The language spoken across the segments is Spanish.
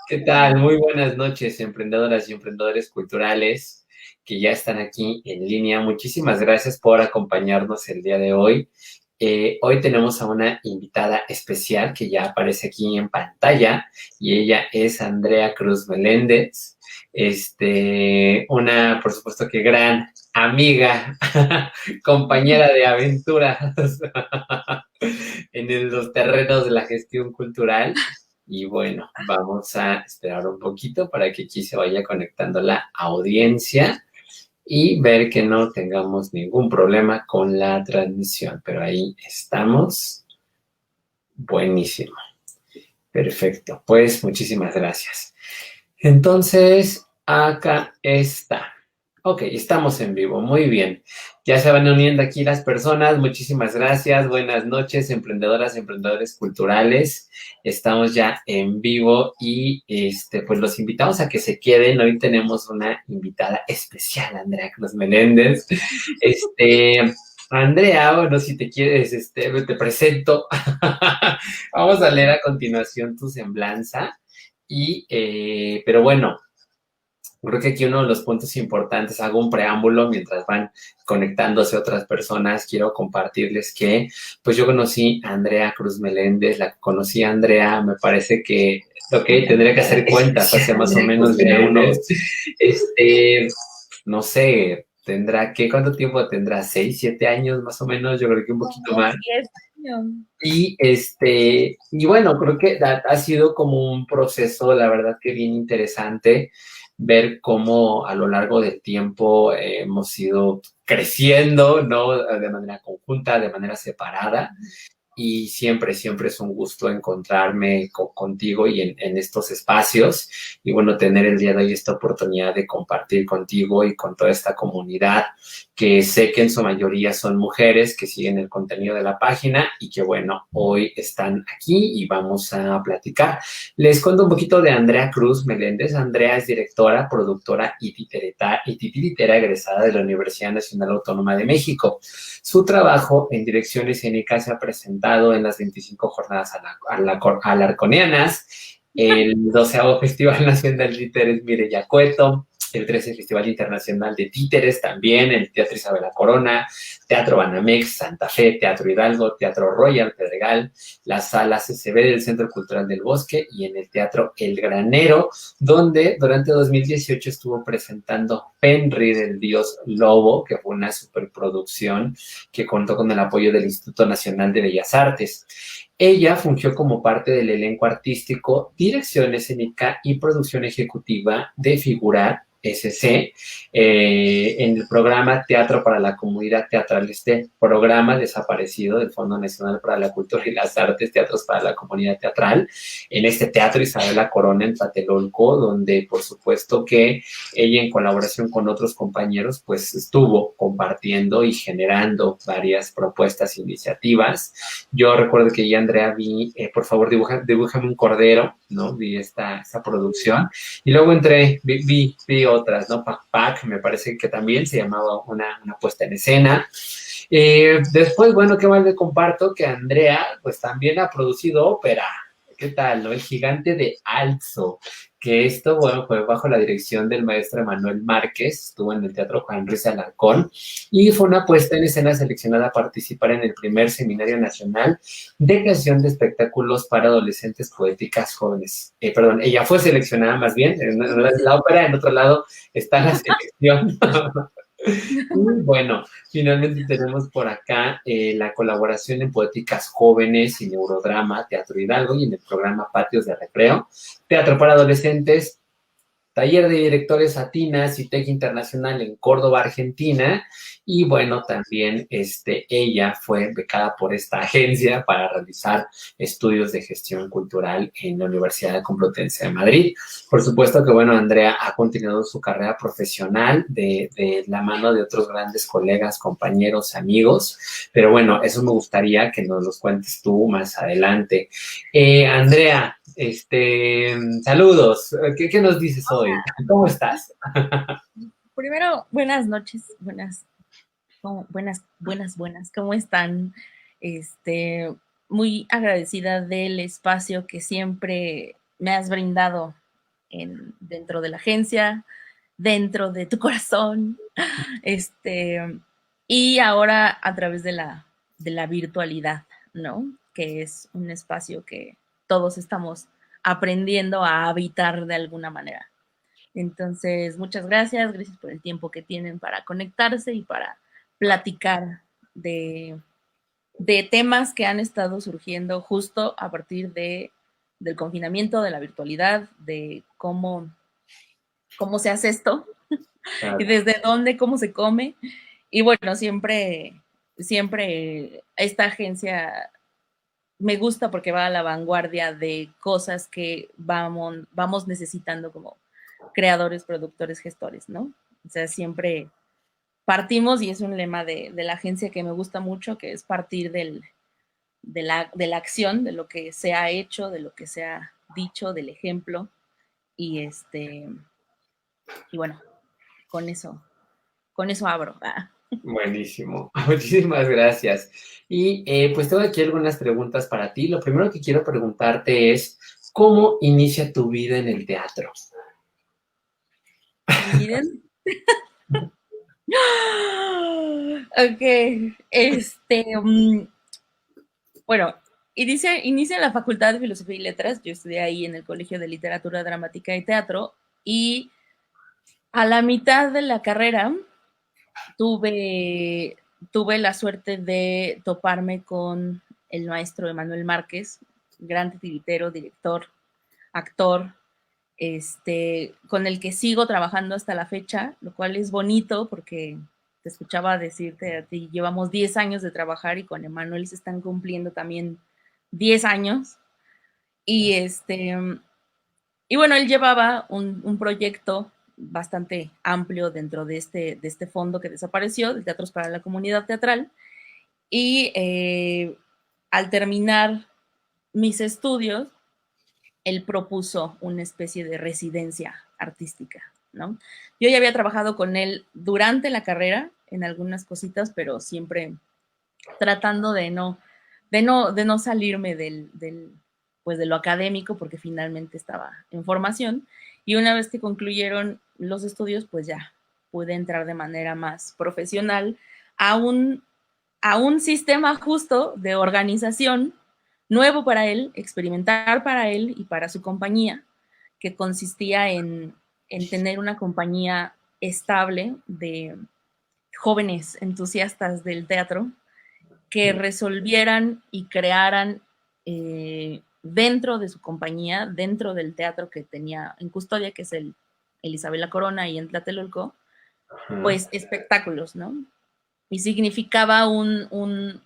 ¿Qué tal? Muy buenas noches, emprendedoras y emprendedores culturales que ya están aquí en línea. Muchísimas gracias por acompañarnos el día de hoy. Hoy tenemos a una invitada especial que ya aparece aquí en pantalla y ella es Andrea Cruz Meléndez, una, por supuesto que gran amiga, compañera de aventuras en los terrenos de la gestión cultural. Y bueno, vamos a esperar un poquito para que aquí se vaya conectando la audiencia y ver que no tengamos ningún problema con la transmisión. Pero ahí estamos. Buenísimo. Perfecto. Pues muchísimas gracias. Entonces, acá está. Ok, estamos en vivo. Muy bien. Ya se van uniendo aquí las personas. Muchísimas gracias. Buenas noches, emprendedoras, emprendedores culturales. Estamos ya en vivo y pues los invitamos a que se queden. Hoy tenemos una invitada especial, Andrea Cruz Meléndez. Andrea, bueno, si te quieres, te presento. Vamos a leer a continuación tu semblanza. Pero bueno, creo que aquí uno de los puntos importantes, hago un preámbulo mientras van conectándose otras personas, quiero compartirles que, pues yo conocí a Andrea Cruz Meléndez, la conocí a Andrea, me parece que, tendría que hacer cuentas hace más o menos de unos, no sé, ¿cuánto tiempo tendrá? ¿6, 7 años más o menos? Yo creo que un poquito más. 10 años. Y bueno, creo que ha sido como un proceso, la verdad que bien interesante, ver cómo a lo largo del tiempo hemos ido creciendo, ¿no? De manera conjunta, de manera separada. Y siempre es un gusto encontrarme contigo y en estos espacios. Y bueno, tener el día de hoy esta oportunidad de compartir contigo y con toda esta comunidad, que sé que en su mayoría son mujeres que siguen el contenido de la página y que bueno, hoy están aquí y vamos a platicar. Les cuento un poquito de Andrea Cruz Meléndez. Andrea es directora, productora y titiritera egresada de la Universidad Nacional Autónoma de México. Su trabajo en dirección escénica se ha presentado en las 25 jornadas alarconianas, el 12º Festival Nacional de Títeres Mireya Cueto, el 13 Festival Internacional de Títeres también, el Teatro Isabela Corona, Teatro Banamex, Santa Fe, Teatro Hidalgo, Teatro Royal Pedregal, la Sala CCB del Centro Cultural del Bosque y en el Teatro El Granero, donde durante 2018 estuvo presentando Fenrir, el Dios Lobo, que fue una superproducción que contó con el apoyo del Instituto Nacional de Bellas Artes. Ella fungió como parte del elenco artístico, dirección escénica y producción ejecutiva de Figurar SC, en el programa Teatro para la Comunidad Teatral, este programa desaparecido del Fondo Nacional para la Cultura y las Artes, Teatros para la Comunidad Teatral, en este Teatro Isabela Corona en Tlatelolco, donde por supuesto que ella en colaboración con otros compañeros pues estuvo compartiendo y generando varias propuestas e iniciativas. Yo recuerdo que ya Andrea por favor dibújame un cordero, ¿no? Vi esta producción y luego vi otras, ¿no? Pac, me parece que también se llamaba una puesta en escena. Después, bueno, ¿qué más le comparto? Que Andrea, pues también ha producido ópera. ¿Qué tal, no? El Gigante de Alzo, que esto, bueno, fue bajo la dirección del maestro Emanuel Márquez, estuvo en el Teatro Juan Ruiz Alarcón, y fue una puesta en escena seleccionada a participar en el primer Seminario Nacional de Creación de Espectáculos para Adolescentes Poéticas Jóvenes. Ella fue seleccionada más bien, en la ópera, en otro lado está la selección. Y bueno, finalmente tenemos por acá la colaboración en Poéticas Jóvenes y Neurodrama, Teatro Hidalgo y en el programa Patios de Recreo, Teatro para Adolescentes, Taller de Directores Atina, CITEC Internacional en Córdoba, Argentina. Y bueno, también ella fue becada por esta agencia para realizar estudios de gestión cultural en la Universidad Complutense de Madrid. Por supuesto que, bueno, Andrea ha continuado su carrera profesional de la mano de otros grandes colegas, compañeros, amigos, pero bueno, eso me gustaría que nos los cuentes tú más adelante. Andrea, saludos. ¿Qué nos dices hoy? ¿Cómo estás? Primero, buenas noches, ¿cómo están? Este, Muy agradecida del espacio que siempre me has brindado dentro de la agencia, dentro de tu corazón, y ahora a través de la virtualidad, ¿no? Que es un espacio que todos estamos aprendiendo a habitar de alguna manera. Entonces, muchas gracias por el tiempo que tienen para conectarse y para platicar de, de temas que han estado surgiendo justo a partir del confinamiento, de la virtualidad, de cómo se hace esto y Claro. desde dónde, cómo se come. Y bueno, siempre esta agencia me gusta porque va a la vanguardia de cosas que vamos necesitando como creadores, productores, gestores, ¿no? O sea, siempre partimos, y es un lema de la agencia que me gusta mucho, que es partir de la acción, de lo que se ha hecho, de lo que se ha dicho, del ejemplo, y y bueno, con eso, con eso abro. Buenísimo, muchísimas gracias. Y pues tengo aquí algunas preguntas para ti. Lo primero que quiero preguntarte es, ¿cómo inicia tu vida en el teatro? Mi vida. Ok, bueno, inicia en la Facultad de Filosofía y Letras. Yo estudié ahí en el Colegio de Literatura Dramática y Teatro, y a la mitad de la carrera tuve, tuve la suerte de toparme con el maestro Emanuel Márquez, gran titiritero, director, actor, con el que sigo trabajando hasta la fecha, lo cual es bonito porque te escuchaba decirte a ti, llevamos 10 años de trabajar y con Emanuel se están cumpliendo también 10 años. Y y bueno, él llevaba un proyecto bastante amplio dentro de este fondo que desapareció, de Teatros para la Comunidad Teatral, y al terminar mis estudios, él propuso una especie de residencia artística, ¿no? Yo ya había trabajado con él durante la carrera en algunas cositas, pero siempre tratando de no salirme pues de lo académico, porque finalmente estaba en formación. Y una vez que concluyeron los estudios, pues ya pude entrar de manera más profesional a a un sistema justo de organización nuevo para él, experimentar para él y para su compañía, que consistía en tener una compañía estable de jóvenes entusiastas del teatro que resolvieran y crearan dentro de su compañía, dentro del teatro que tenía en custodia, que es el Isabel La Corona y en Tlatelolco, Ajá. pues espectáculos, ¿no? Y significaba un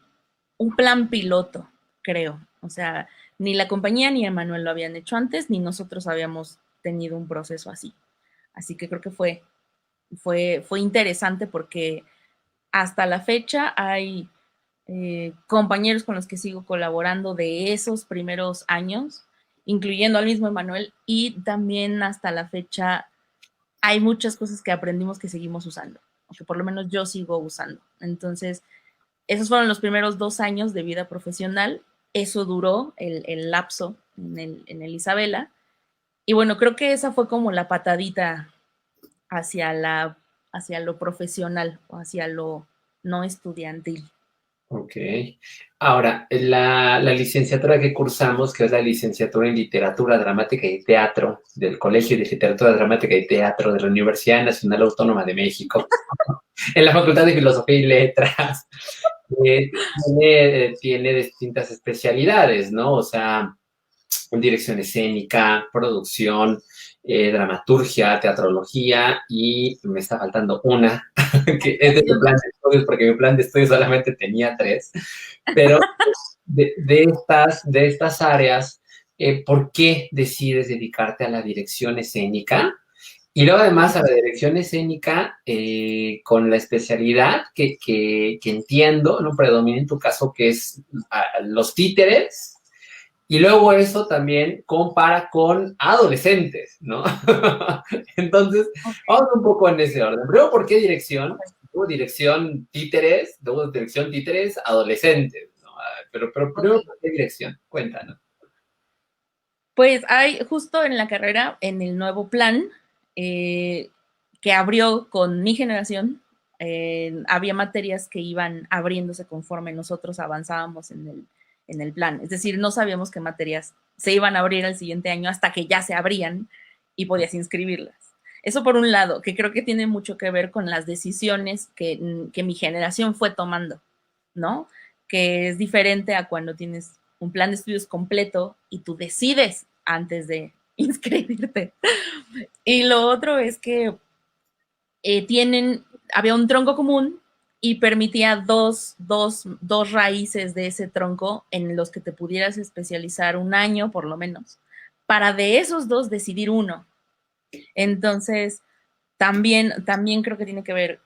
plan piloto, creo. O sea, ni la compañía ni Emanuel lo habían hecho antes, ni nosotros habíamos tenido un proceso así. Así que creo que fue interesante porque hasta la fecha hay compañeros con los que sigo colaborando de esos primeros años, incluyendo al mismo Emanuel, y también hasta la fecha hay muchas cosas que aprendimos que seguimos usando, o que por lo menos yo sigo usando. Entonces, esos fueron los primeros 2 años de vida profesional. Eso duró el lapso en el Isabela. Y bueno, creo que esa fue como la patadita hacia, hacia lo profesional o hacia lo no estudiantil. Ok. Ahora, la licenciatura que cursamos, que es la licenciatura en Literatura Dramática y Teatro del Colegio de Literatura Dramática y Teatro de la Universidad Nacional Autónoma de México, en la Facultad de Filosofía y Letras, tiene distintas especialidades, ¿no? O sea, dirección escénica, producción, dramaturgia, teatrología y me está faltando una, que es de mi plan de estudios, porque mi plan de estudios solamente tenía 3, pero de estas áreas, ¿por qué decides dedicarte a la dirección escénica? Y luego además a la dirección escénica con la especialidad que entiendo, no predomina en tu caso, que es los títeres, y luego eso también compara con adolescentes, ¿no? Entonces, vamos un poco en ese orden. Primero, ¿por qué dirección? Luego dirección títeres, luego dirección títeres adolescentes, ¿no? Pero primero, ¿por qué dirección? Cuéntanos. Pues hay justo en la carrera, en el nuevo plan que abrió con mi generación, había materias que iban abriéndose conforme nosotros avanzábamos en el plan. Es decir, no sabíamos qué materias se iban a abrir el siguiente año hasta que ya se abrían y podías inscribirlas. Eso por un lado, que creo que tiene mucho que ver con las decisiones que mi generación fue tomando, ¿no? Que es diferente a cuando tienes un plan de estudios completo y tú decides antes de inscribirte. Y lo otro es que había un tronco común y permitía dos raíces de ese tronco en los que te pudieras especializar un año por lo menos, para de esos dos decidir uno. Entonces, también creo que tiene que ver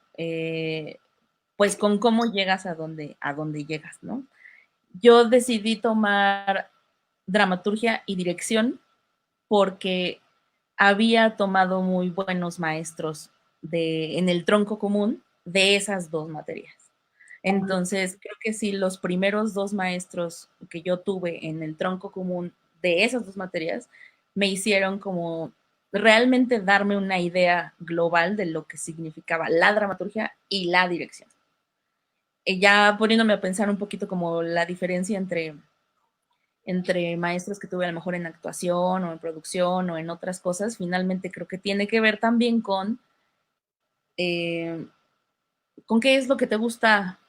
pues con cómo llegas a donde llegas, ¿no? Yo decidí tomar dramaturgia y dirección porque había tomado muy buenos maestros en el tronco común de esas dos materias. Entonces, creo que sí, los primeros dos maestros que yo tuve en el tronco común de esas dos materias me hicieron como realmente darme una idea global de lo que significaba la dramaturgia y la dirección. Ya poniéndome a pensar un poquito como la diferencia entre maestros que tuve a lo mejor en actuación o en producción o en otras cosas, finalmente creo que tiene que ver también eh, con qué es lo que te gusta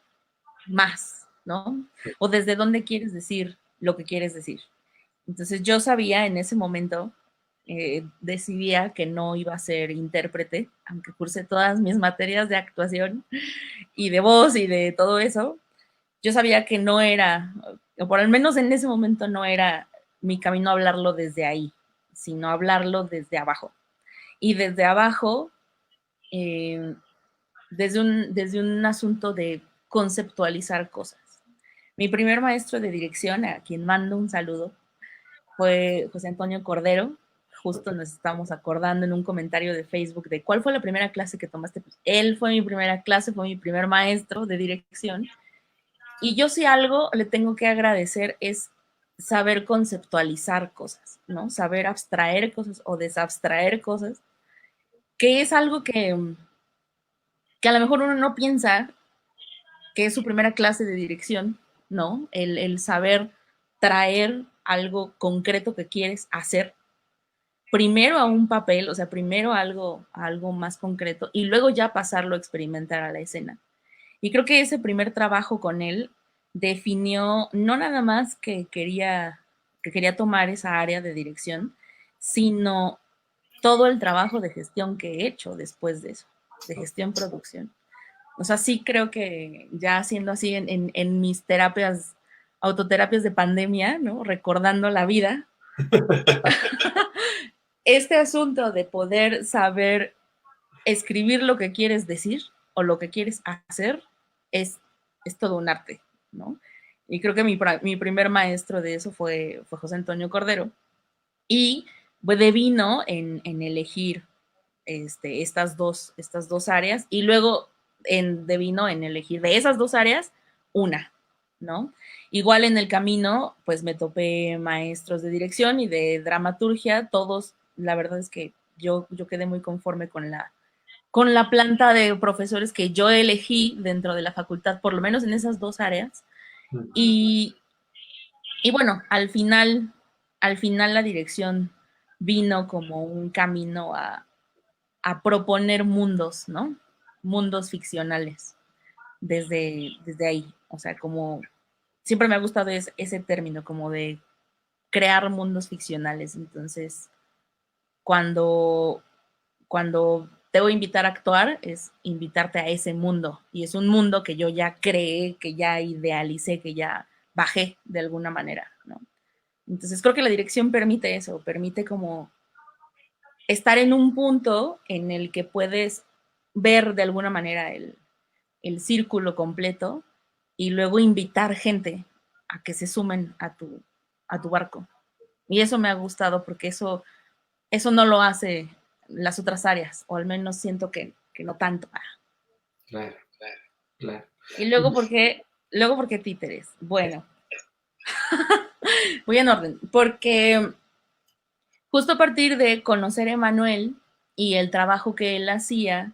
más, ¿no? O desde dónde quieres decir lo que quieres decir. Entonces yo sabía en ese momento, decidía que no iba a ser intérprete, aunque cursé todas mis materias de actuación y de voz y de todo eso, yo sabía que no era, o por lo menos en ese momento no era mi camino hablarlo desde ahí, sino hablarlo desde abajo. Y desde abajo, eh, desde un asunto de conceptualizar cosas. Mi primer maestro de dirección, a quien mando un saludo, fue José Antonio Cordero. Justo nos estamos acordando en un comentario de Facebook de cuál fue la primera clase que tomaste. Pues él fue mi primera clase, fue mi primer maestro de dirección. Y yo si algo le tengo que agradecer es saber conceptualizar cosas, ¿no? Saber abstraer cosas o desabstraer cosas, que es algo que a lo mejor uno no piensa que es su primera clase de dirección, ¿no? El saber traer algo concreto que quieres hacer primero a un papel, o sea, primero algo más concreto y luego ya pasarlo a experimentar a la escena. Y creo que ese primer trabajo con él definió no nada más que quería tomar esa área de dirección, sino todo el trabajo de gestión que he hecho después de eso, de gestión-producción. O sea, sí creo que ya haciendo así en mis terapias, autoterapias de pandemia, ¿no? Recordando la vida, este asunto de poder saber escribir lo que quieres decir o lo que quieres hacer es, es todo un arte, ¿no? Y creo que mi primer maestro de eso fue José Antonio Cordero. Y pues devino en elegir estas dos áreas y luego devino en elegir de esas dos áreas una, ¿no? Igual en el camino, pues me topé maestros de dirección y de dramaturgia, todos, la verdad es que yo quedé muy conforme con la planta de profesores que yo elegí dentro de la facultad, por lo menos en esas dos áreas. Y, y bueno, al final la dirección vino como un camino a proponer mundos, ¿no? Mundos ficcionales desde ahí. O sea, como siempre me ha gustado ese término, como de crear mundos ficcionales. Entonces, cuando, cuando te voy a invitar a actuar, es invitarte a ese mundo. Y es un mundo que yo ya creé, que ya idealicé, que ya bajé de alguna manera, ¿no? Entonces creo que la dirección permite eso, permite como estar en un punto en el que puedes ver de alguna manera el círculo completo y luego invitar gente a que se sumen a tu barco. Y eso me ha gustado porque eso no lo hace las otras áreas, o al menos siento que no tanto. Claro, claro. Y luego, ¿por qué títeres? Bueno, voy en orden, porque justo a partir de conocer a Emanuel y el trabajo que él hacía,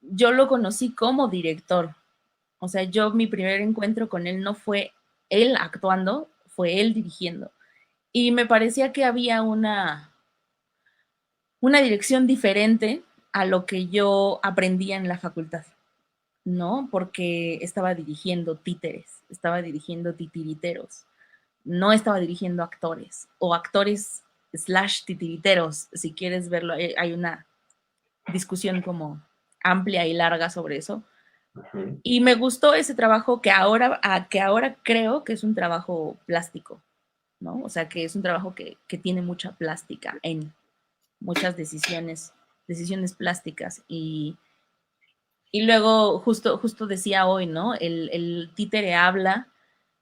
yo lo conocí como director. O sea, yo mi primer encuentro con él no fue él actuando, fue él dirigiendo. Y me parecía que había una dirección diferente a lo que yo aprendía en la facultad, ¿no? Porque estaba dirigiendo títeres, estaba dirigiendo titiriteros, no estaba dirigiendo actores o actores slash titiriteros, si quieres verlo, hay una discusión como amplia y larga sobre eso. Ujú. Y me gustó ese trabajo que ahora creo que es un trabajo plástico, ¿no? O sea, que es un trabajo que tiene mucha plástica en muchas decisiones plásticas. Y luego, justo decía hoy, ¿no? El títere habla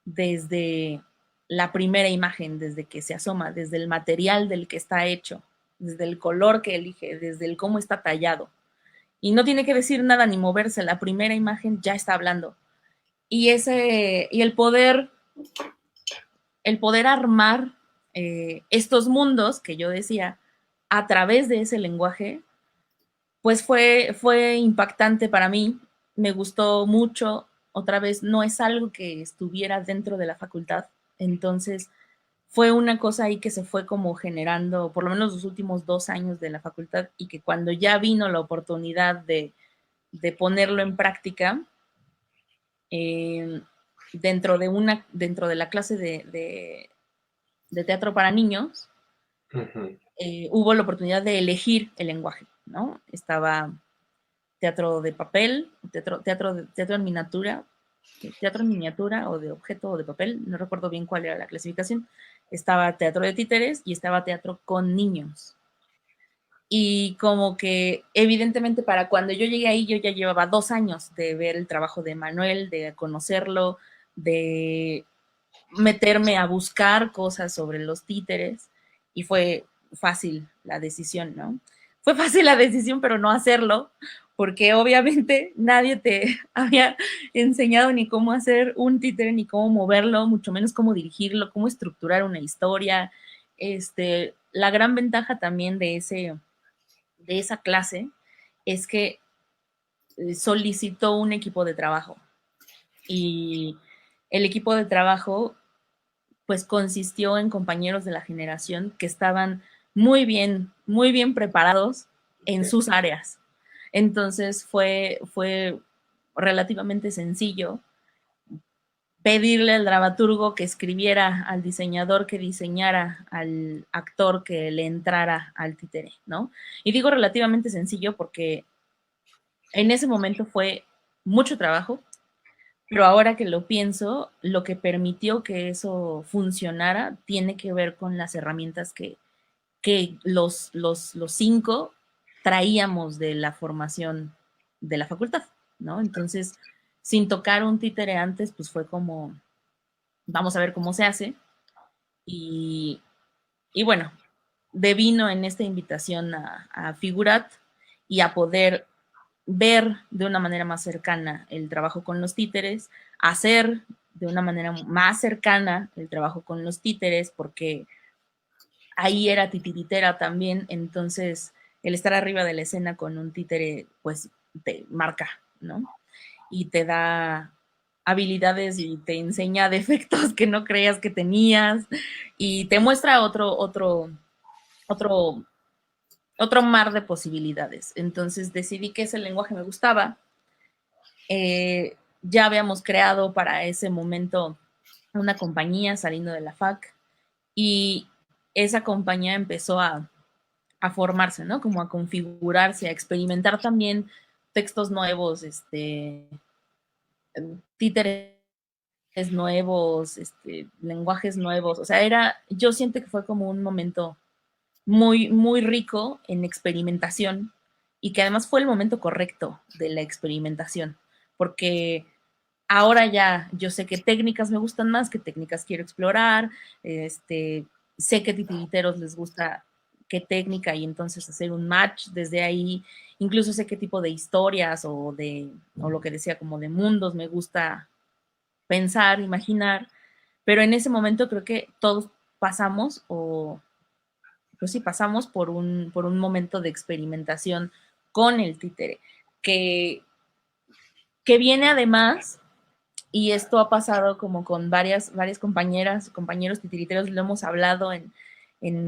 desde la primera imagen, desde que se asoma, desde el material del que está hecho, desde el color que elige, desde el cómo está tallado. Y no tiene que decir nada ni moverse, la primera imagen ya está hablando. Y el poder armar estos mundos que yo decía a través de ese lenguaje, pues fue impactante para mí, me gustó mucho, otra vez no es algo que estuviera dentro de la facultad, entonces fue una cosa ahí que se fue como generando, por lo menos los últimos 2 años de la facultad, y que cuando ya vino la oportunidad de ponerlo en práctica, eh, dentro de la clase de teatro para niños, Ujú. hubo la oportunidad de elegir el lenguaje, ¿no? Estaba teatro de papel, teatro en miniatura o de objeto o de papel, no recuerdo bien cuál era la clasificación. Estaba teatro de títeres y estaba teatro con niños. Y como que evidentemente para cuando yo llegué ahí yo ya llevaba 2 años de ver el trabajo de Manuel, de conocerlo, de meterme a buscar cosas sobre los títeres y fue fácil la decisión, ¿no? Fue fácil la decisión, pero no hacerlo, porque obviamente nadie te había enseñado ni cómo hacer un títere, ni cómo moverlo, mucho menos cómo dirigirlo, cómo estructurar una historia. La gran ventaja también de esa clase es que solicitó un equipo de trabajo y el equipo de trabajo pues consistió en compañeros de la generación que estaban muy bien preparados en Okay. sus áreas. Entonces fue relativamente sencillo pedirle al dramaturgo que escribiera, al diseñador que diseñara, al actor que le entrara al títere, ¿no? Y digo relativamente sencillo porque en ese momento fue mucho trabajo, pero ahora que lo pienso, lo que permitió que eso funcionara tiene que ver con las herramientas que los 5 traíamos de la formación de la facultad, ¿no? Entonces, sin tocar un títere antes, pues fue como, vamos a ver cómo se hace. Y, y bueno, devino en esta invitación a Figurat y a poder ver de una manera más cercana el trabajo con los títeres, hacer de una manera más cercana el trabajo con los títeres, porque ahí era titiritera también, entonces el estar arriba de la escena con un títere, pues te marca, ¿no? Y te da habilidades y te enseña defectos que no creías que tenías y te muestra otro, otro mar de posibilidades. Entonces decidí que ese lenguaje me gustaba. Ya habíamos creado para ese momento una compañía saliendo de la FAC y esa compañía empezó a formarse, ¿no? Como a configurarse, a experimentar también textos nuevos, títeres nuevos, lenguajes nuevos. O sea, yo siento que fue como un momento muy, muy rico en experimentación y que además fue el momento correcto de la experimentación, porque ahora ya yo sé qué técnicas me gustan más, qué técnicas quiero explorar, sé qué titiriteros les gusta qué técnica y entonces hacer un match desde ahí, incluso sé qué tipo de historias o lo que decía como de mundos me gusta pensar, imaginar, pero en ese momento creo que todos pasamos o pues sí, pasamos por un momento de experimentación con el títere, que, que viene además, y esto ha pasado como con varias compañeras, compañeros titiriteros, lo hemos hablado en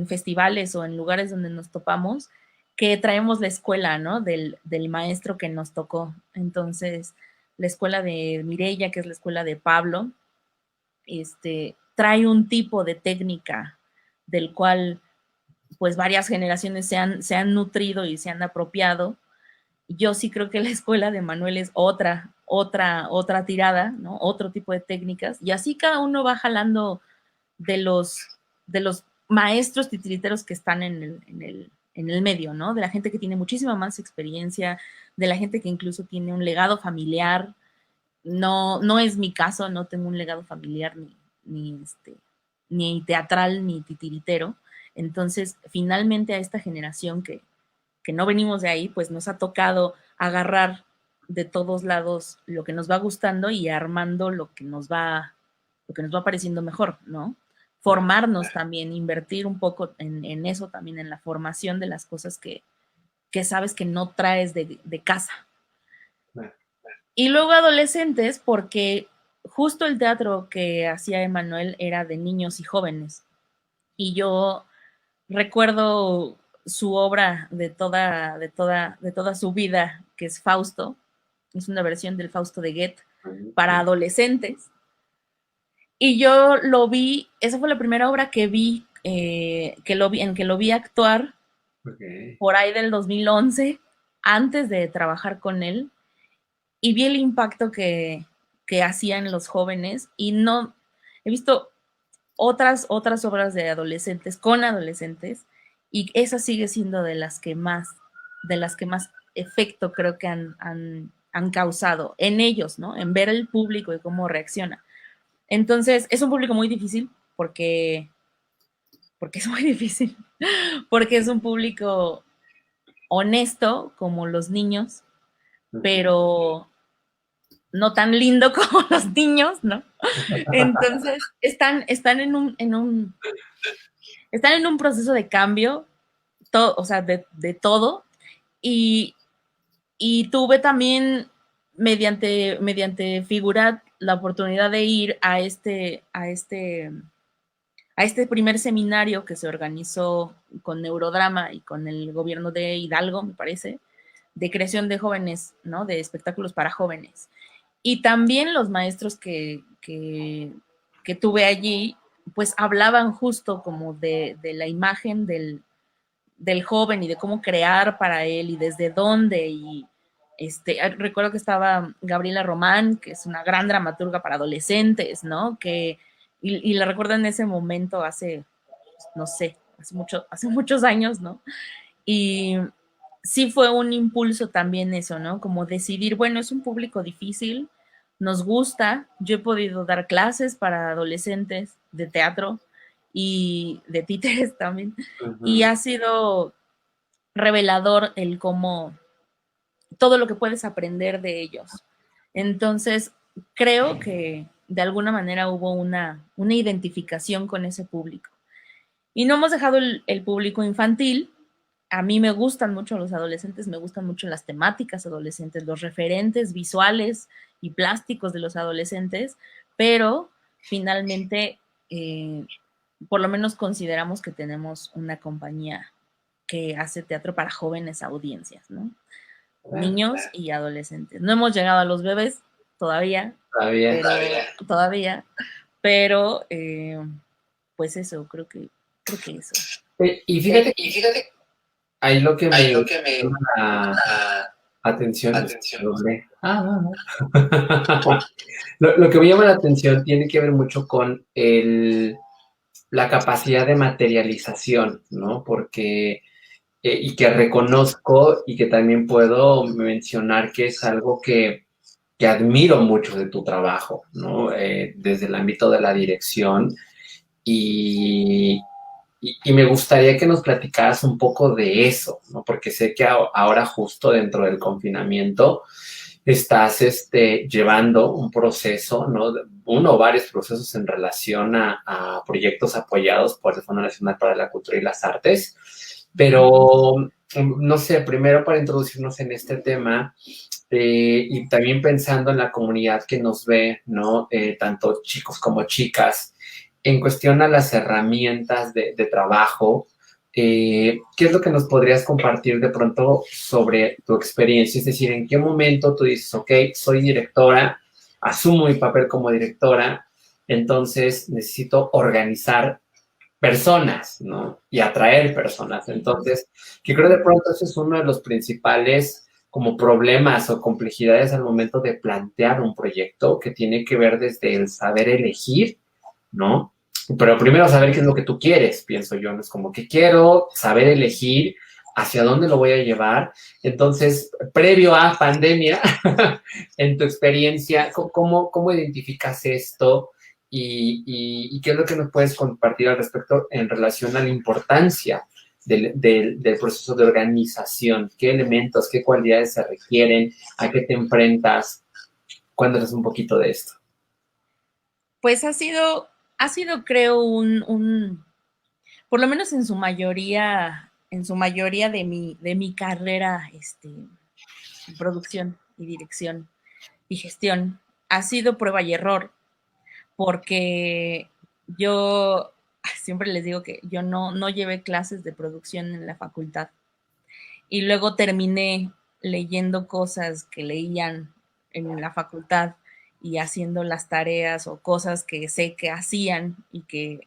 festivales o en lugares donde nos topamos, que traemos la escuela, ¿no? Del maestro que nos tocó. Entonces, la escuela de Mireya, que es la escuela de Pablo, trae un tipo de técnica del cual pues varias generaciones se han nutrido y se han apropiado. Yo sí creo que la escuela de Manuel es otra tirada, ¿no? Otro tipo de técnicas. Y así cada uno va jalando de los, de los maestros titiriteros que están en el medio, ¿no? De la gente que tiene muchísima más experiencia, de la gente que incluso tiene un legado familiar. No, no es mi caso, no tengo un legado familiar ni teatral ni titiritero. Entonces, finalmente a esta generación que no venimos de ahí, pues nos ha tocado agarrar de todos lados lo que nos va gustando y armando lo que nos va pareciendo mejor, ¿no? Formarnos también, invertir un poco en eso también, en la formación de las cosas que sabes que no traes de casa. Y luego adolescentes, porque justo el teatro que hacía Emanuel era de niños y jóvenes. Y yo recuerdo su obra de toda su vida, que es Fausto, es una versión del Fausto de Goethe para adolescentes. Y yo lo vi, esa fue la primera obra que vi, en que lo vi actuar por ahí del 2011, antes de trabajar con él, y vi el impacto que hacía en los jóvenes y no, he visto otras obras de adolescentes con adolescentes y esa sigue siendo de las que más efecto creo que han causado en ellos, ¿no? En ver el público y cómo reacciona. Entonces, es un público muy difícil porque es muy difícil, porque es un público honesto como los niños, pero no tan lindo como los niños, ¿no? Entonces, están están en un proceso de cambio, o sea, de todo, y, y tuve también mediante Figurat la oportunidad de ir a este primer seminario que se organizó con Neurodrama y con el gobierno de Hidalgo, me parece, de creación de jóvenes, ¿no? De espectáculos para jóvenes. Y también los maestros que tuve allí, pues hablaban justo como de la imagen del joven y de cómo crear para él y desde dónde. Y recuerdo que estaba Gabriela Román, que es una gran dramaturga para adolescentes, ¿no? Y la recuerdo en ese momento hace, no sé, hace muchos años, ¿no? Y sí fue un impulso también eso, ¿no? Como decidir, bueno, es un público difícil, nos gusta, yo he podido dar clases para adolescentes de teatro y de títeres también, y ha sido revelador el cómo todo lo que puedes aprender de ellos. Entonces, creo que de alguna manera hubo una identificación con ese público. Y no hemos dejado el público infantil. A mí me gustan mucho los adolescentes, me gustan mucho las temáticas adolescentes, los referentes visuales y plásticos de los adolescentes, pero finalmente, por lo menos consideramos que tenemos una compañía que hace teatro para jóvenes audiencias, ¿no? Niños y adolescentes. No hemos llegado a los bebés todavía, todavía, pero pues eso, creo que eso. Y fíjate, ahí lo que me Ahí lo que me llama la atención, atención. doble. Lo que me llama la atención tiene que ver mucho con la capacidad de materialización, ¿no? Porque, y que reconozco y que también puedo mencionar que es algo que admiro mucho de tu trabajo, ¿no? Desde el ámbito de la dirección y, y me gustaría que nos platicaras un poco de eso, ¿no? Porque sé que ahora justo dentro del confinamiento estás llevando un proceso, ¿no? Uno o varios procesos en relación a proyectos apoyados por el Fondo Nacional para la Cultura y las Artes. Pero, no sé, primero para introducirnos en este tema, y también pensando en la comunidad que nos ve, ¿no? Tanto chicos como chicas, en cuestión a las herramientas de trabajo, ¿qué es lo que nos podrías compartir de pronto sobre tu experiencia? Es decir, ¿en qué momento tú dices, ok, soy directora, asumo mi papel como directora, entonces necesito organizar personas, ¿no? Y atraer personas. Entonces, que creo de pronto ese es uno de los principales como problemas o complejidades al momento de plantear un proyecto que tiene que ver desde el saber elegir, ¿no? Pero primero saber qué es lo que tú quieres, pienso yo, ¿no? Es como que quiero saber elegir hacia dónde lo voy a llevar. Entonces, previo a pandemia, en tu experiencia, ¿cómo identificas esto? Y qué es lo que nos puedes compartir al respecto en relación a la importancia del proceso de organización, qué elementos, qué cualidades se requieren, a qué te enfrentas. Cuéntanos un poquito de esto. Pues ha sido creo, por lo menos en su mayoría de mi carrera, en producción y dirección y gestión, ha sido prueba y error, porque yo siempre les digo que yo no llevé clases de producción en la facultad y luego terminé leyendo cosas que leían en la facultad y haciendo las tareas o cosas que sé que hacían y que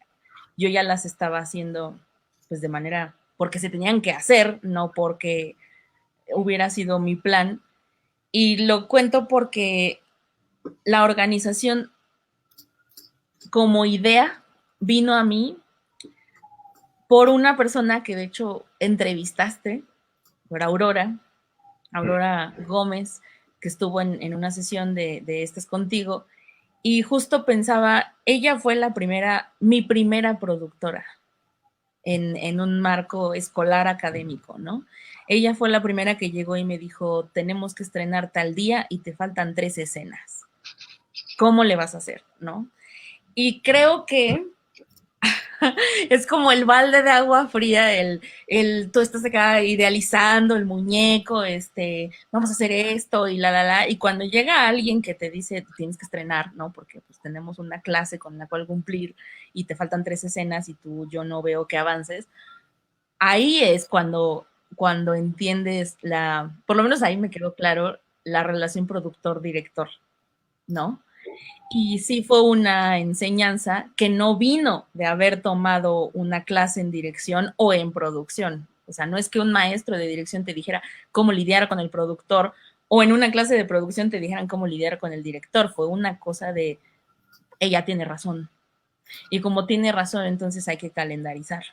yo ya las estaba haciendo pues de manera porque se tenían que hacer, no porque hubiera sido mi plan. Y lo cuento porque la organización como idea vino a mí por una persona que de hecho entrevistaste, por Aurora Gómez, que estuvo en una sesión de Estas Contigo, y justo pensaba, ella fue mi primera productora en un marco escolar académico, ¿no? Ella fue la primera que llegó y me dijo, tenemos que estrenar tal día y te faltan 3 escenas. ¿Cómo le vas a hacer, no? Y creo que es como el balde de agua fría, tú estás acá idealizando el muñeco, vamos a hacer esto y la, y cuando llega alguien que te dice, tienes que estrenar, ¿no? Porque pues tenemos una clase con la cual cumplir y te faltan 3 escenas y yo no veo que avances, ahí es cuando entiendes por lo menos ahí me quedó claro la relación productor-director, ¿no? Y sí fue una enseñanza que no vino de haber tomado una clase en dirección o en producción. O sea, no es que un maestro de dirección te dijera cómo lidiar con el productor o en una clase de producción te dijeran cómo lidiar con el director. Fue una cosa de, ella tiene razón. Y como tiene razón, entonces hay que calendarizar.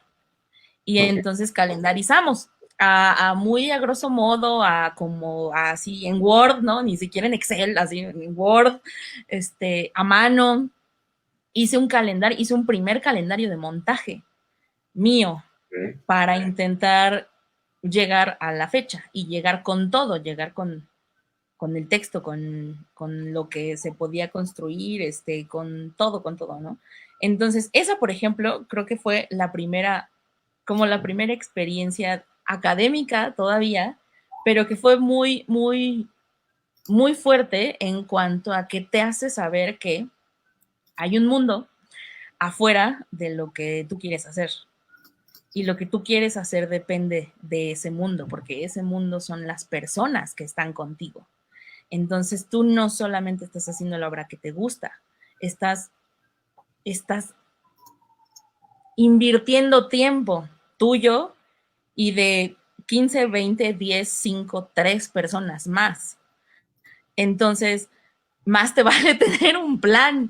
Y Ok. entonces calendarizamos muy a grosso modo, como así en Word, ¿no? Ni siquiera en Excel, así en Word, a mano. Hice un primer calendario de montaje mío para intentar llegar a la fecha y llegar con todo, llegar con el texto, con lo que se podía construir, con todo, ¿no? Entonces, esa, por ejemplo, creo que fue como la primera experiencia académica todavía, pero que fue muy, muy, muy fuerte en cuanto a que te hace saber que hay un mundo afuera de lo que tú quieres hacer. Y lo que tú quieres hacer depende de ese mundo, porque ese mundo son las personas que están contigo. Entonces tú no solamente estás haciendo la obra que te gusta, estás, estás invirtiendo tiempo tuyo y de 15, 20, 10, 5, 3 personas más. Entonces, más te vale tener un plan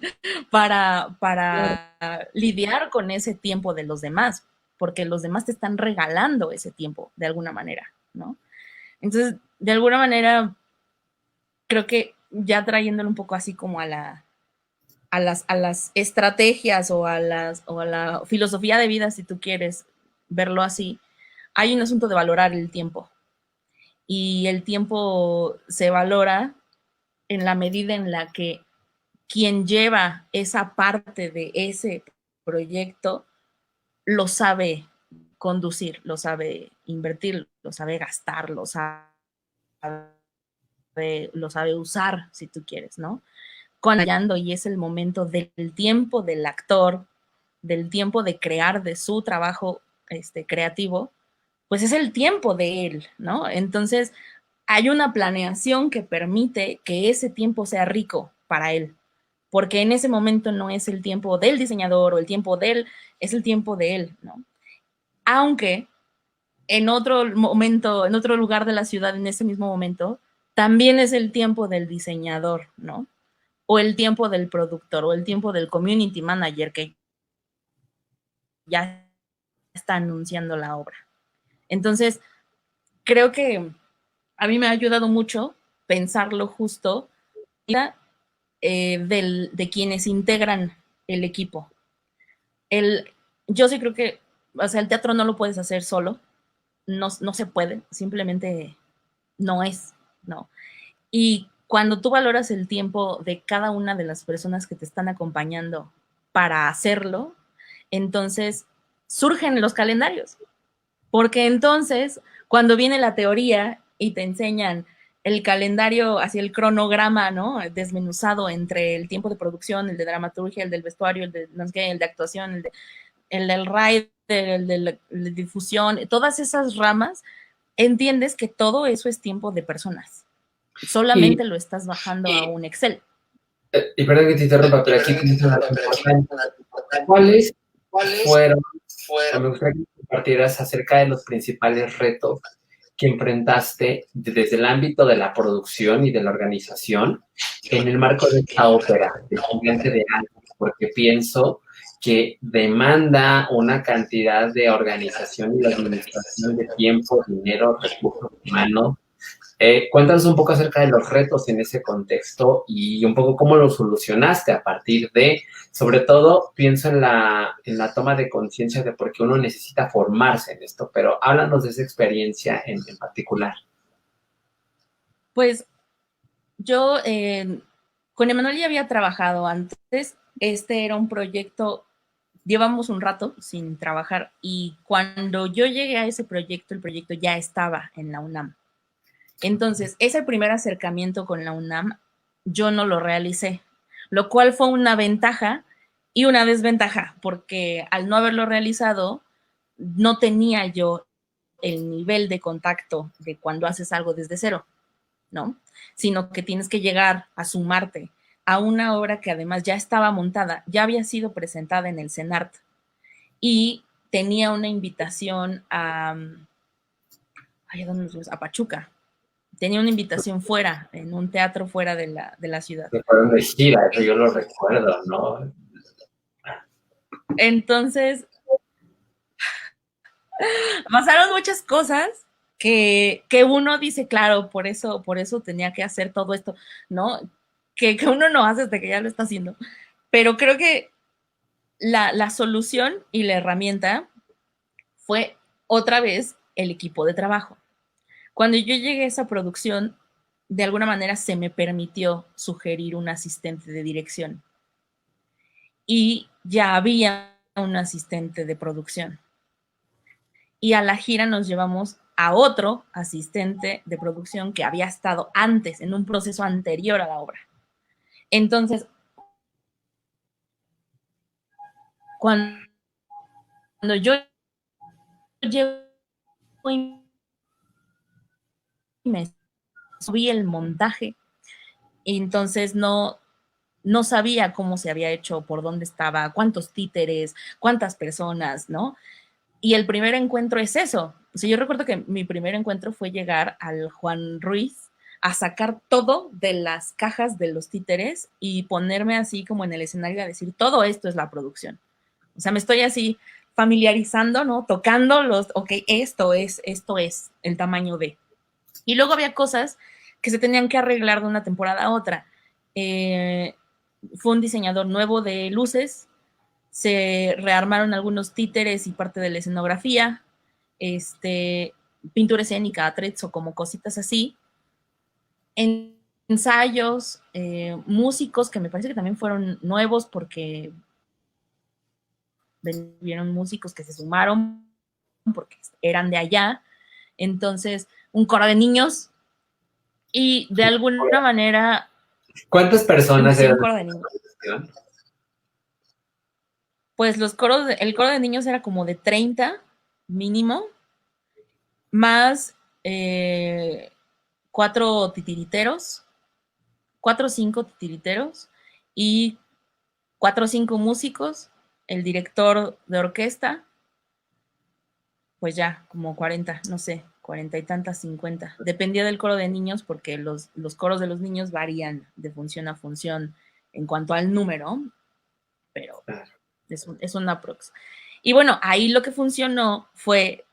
para lidiar con ese tiempo de los demás, porque los demás te están regalando ese tiempo de alguna manera, ¿no? Entonces, de alguna manera, creo que ya trayéndolo un poco así como a las estrategias o a la filosofía de vida, si tú quieres verlo así, hay un asunto de valorar el tiempo. Y el tiempo se valora en la medida en la que quien lleva esa parte de ese proyecto lo sabe conducir, lo sabe invertir, lo sabe gastar, lo sabe usar, si tú quieres, ¿no? Hallando, y es el momento del tiempo del actor, del tiempo de crear de su trabajo creativo, pues es el tiempo de él, ¿no? Entonces, hay una planeación que permite que ese tiempo sea rico para él, porque en ese momento no es el tiempo del diseñador o el tiempo de él, es el tiempo de él, ¿no? Aunque en otro momento, en otro lugar de la ciudad, en ese mismo momento, también es el tiempo del diseñador, ¿no? O el tiempo del productor, o el tiempo del community manager que ya está anunciando la obra. Entonces, creo que a mí me ha ayudado mucho pensarlo justo de quienes integran el equipo. El, yo sí creo que, o sea, el teatro no lo puedes hacer solo, no se puede, simplemente no es, ¿no? Y cuando tú valoras el tiempo de cada una de las personas que te están acompañando para hacerlo, entonces surgen los calendarios. Porque entonces, cuando viene la teoría y te enseñan el calendario, hacia el cronograma, ¿no? Desmenuzado entre el tiempo de producción, el de dramaturgia, el del vestuario, el de, no sé qué, el de actuación, el del rider, el de la difusión, todas esas ramas, entiendes que todo eso es tiempo de personas. Y, Solamente lo estás bajando a un Excel. y perdón que te interrumpa, pero aquí tienes una dato importante. ¿Cuáles fueron, o me gustaría que compartieras acerca de los principales retos que enfrentaste desde el ámbito de la producción y de la organización en el marco de esta ópera, de Gigante de Almas? Porque pienso que demanda una cantidad de organización y de administración de tiempo, dinero, recursos humanos. Cuéntanos un poco acerca de los retos en ese contexto y un poco cómo lo solucionaste a partir de, sobre todo, pienso en la toma de conciencia de por qué uno necesita formarse en esto, pero háblanos de esa experiencia en particular. Pues yo con Emanuel ya había trabajado antes. Este era un proyecto, llevamos un rato sin trabajar y cuando yo llegué a ese proyecto, el proyecto ya estaba en la UNAM. Entonces, ese primer acercamiento con la UNAM yo no lo realicé, lo cual fue una ventaja y una desventaja, porque al no haberlo realizado, no tenía yo el nivel de contacto de cuando haces algo desde cero, ¿no? Sino que tienes que llegar a sumarte a una obra que además ya estaba montada, ya había sido presentada en el CENART y tenía una invitación ¿a dónde nos fuimos? A Pachuca. Tenía una invitación fuera, en un teatro fuera de la ciudad. Se fueron de gira, eso yo lo recuerdo, ¿no? Entonces, pasaron muchas cosas que uno dice, claro, por eso tenía que hacer todo esto, ¿no? Que uno no hace hasta que ya lo está haciendo. Pero creo que la solución y la herramienta fue otra vez el equipo de trabajo. Cuando yo llegué a esa producción, de alguna manera se me permitió sugerir un asistente de dirección y ya había un asistente de producción. Y a la gira nos llevamos a otro asistente de producción que había estado antes, en un proceso anterior a la obra. Entonces, cuando yo llego y me subí el montaje, y entonces no sabía cómo se había hecho, por dónde estaba, cuántos títeres, cuántas personas, ¿no? Y el primer encuentro es eso. O sea, yo recuerdo que mi primer encuentro fue llegar al Juan Ruiz a sacar todo de las cajas de los títeres y ponerme así como en el escenario a decir, todo esto es la producción. O sea, me estoy así familiarizando, ¿no? Tocando los, ok, esto es el tamaño de. Y luego había cosas que se tenían que arreglar de una temporada a otra. Fue un diseñador nuevo de luces, se rearmaron algunos títeres y parte de la escenografía, pintura escénica, atrezzo, como cositas así. Ensayos, músicos que me parece que también fueron nuevos porque vieron músicos que se sumaron porque eran de allá. Entonces, un coro de niños y de alguna manera, ¿Cuántas personas sí, eran un de coro de la niños. producción? Pues el coro de niños era como de 30 mínimo, más 4 titiriteros, 4 o 5 titiriteros y 4 o 5 músicos, el director de orquesta, pues ya, como 40, no sé, 40 y tantas, 50. Dependía del coro de niños porque los coros de los niños varían de función a función en cuanto al número, pero es una prox. Y bueno, ahí lo que funcionó fue,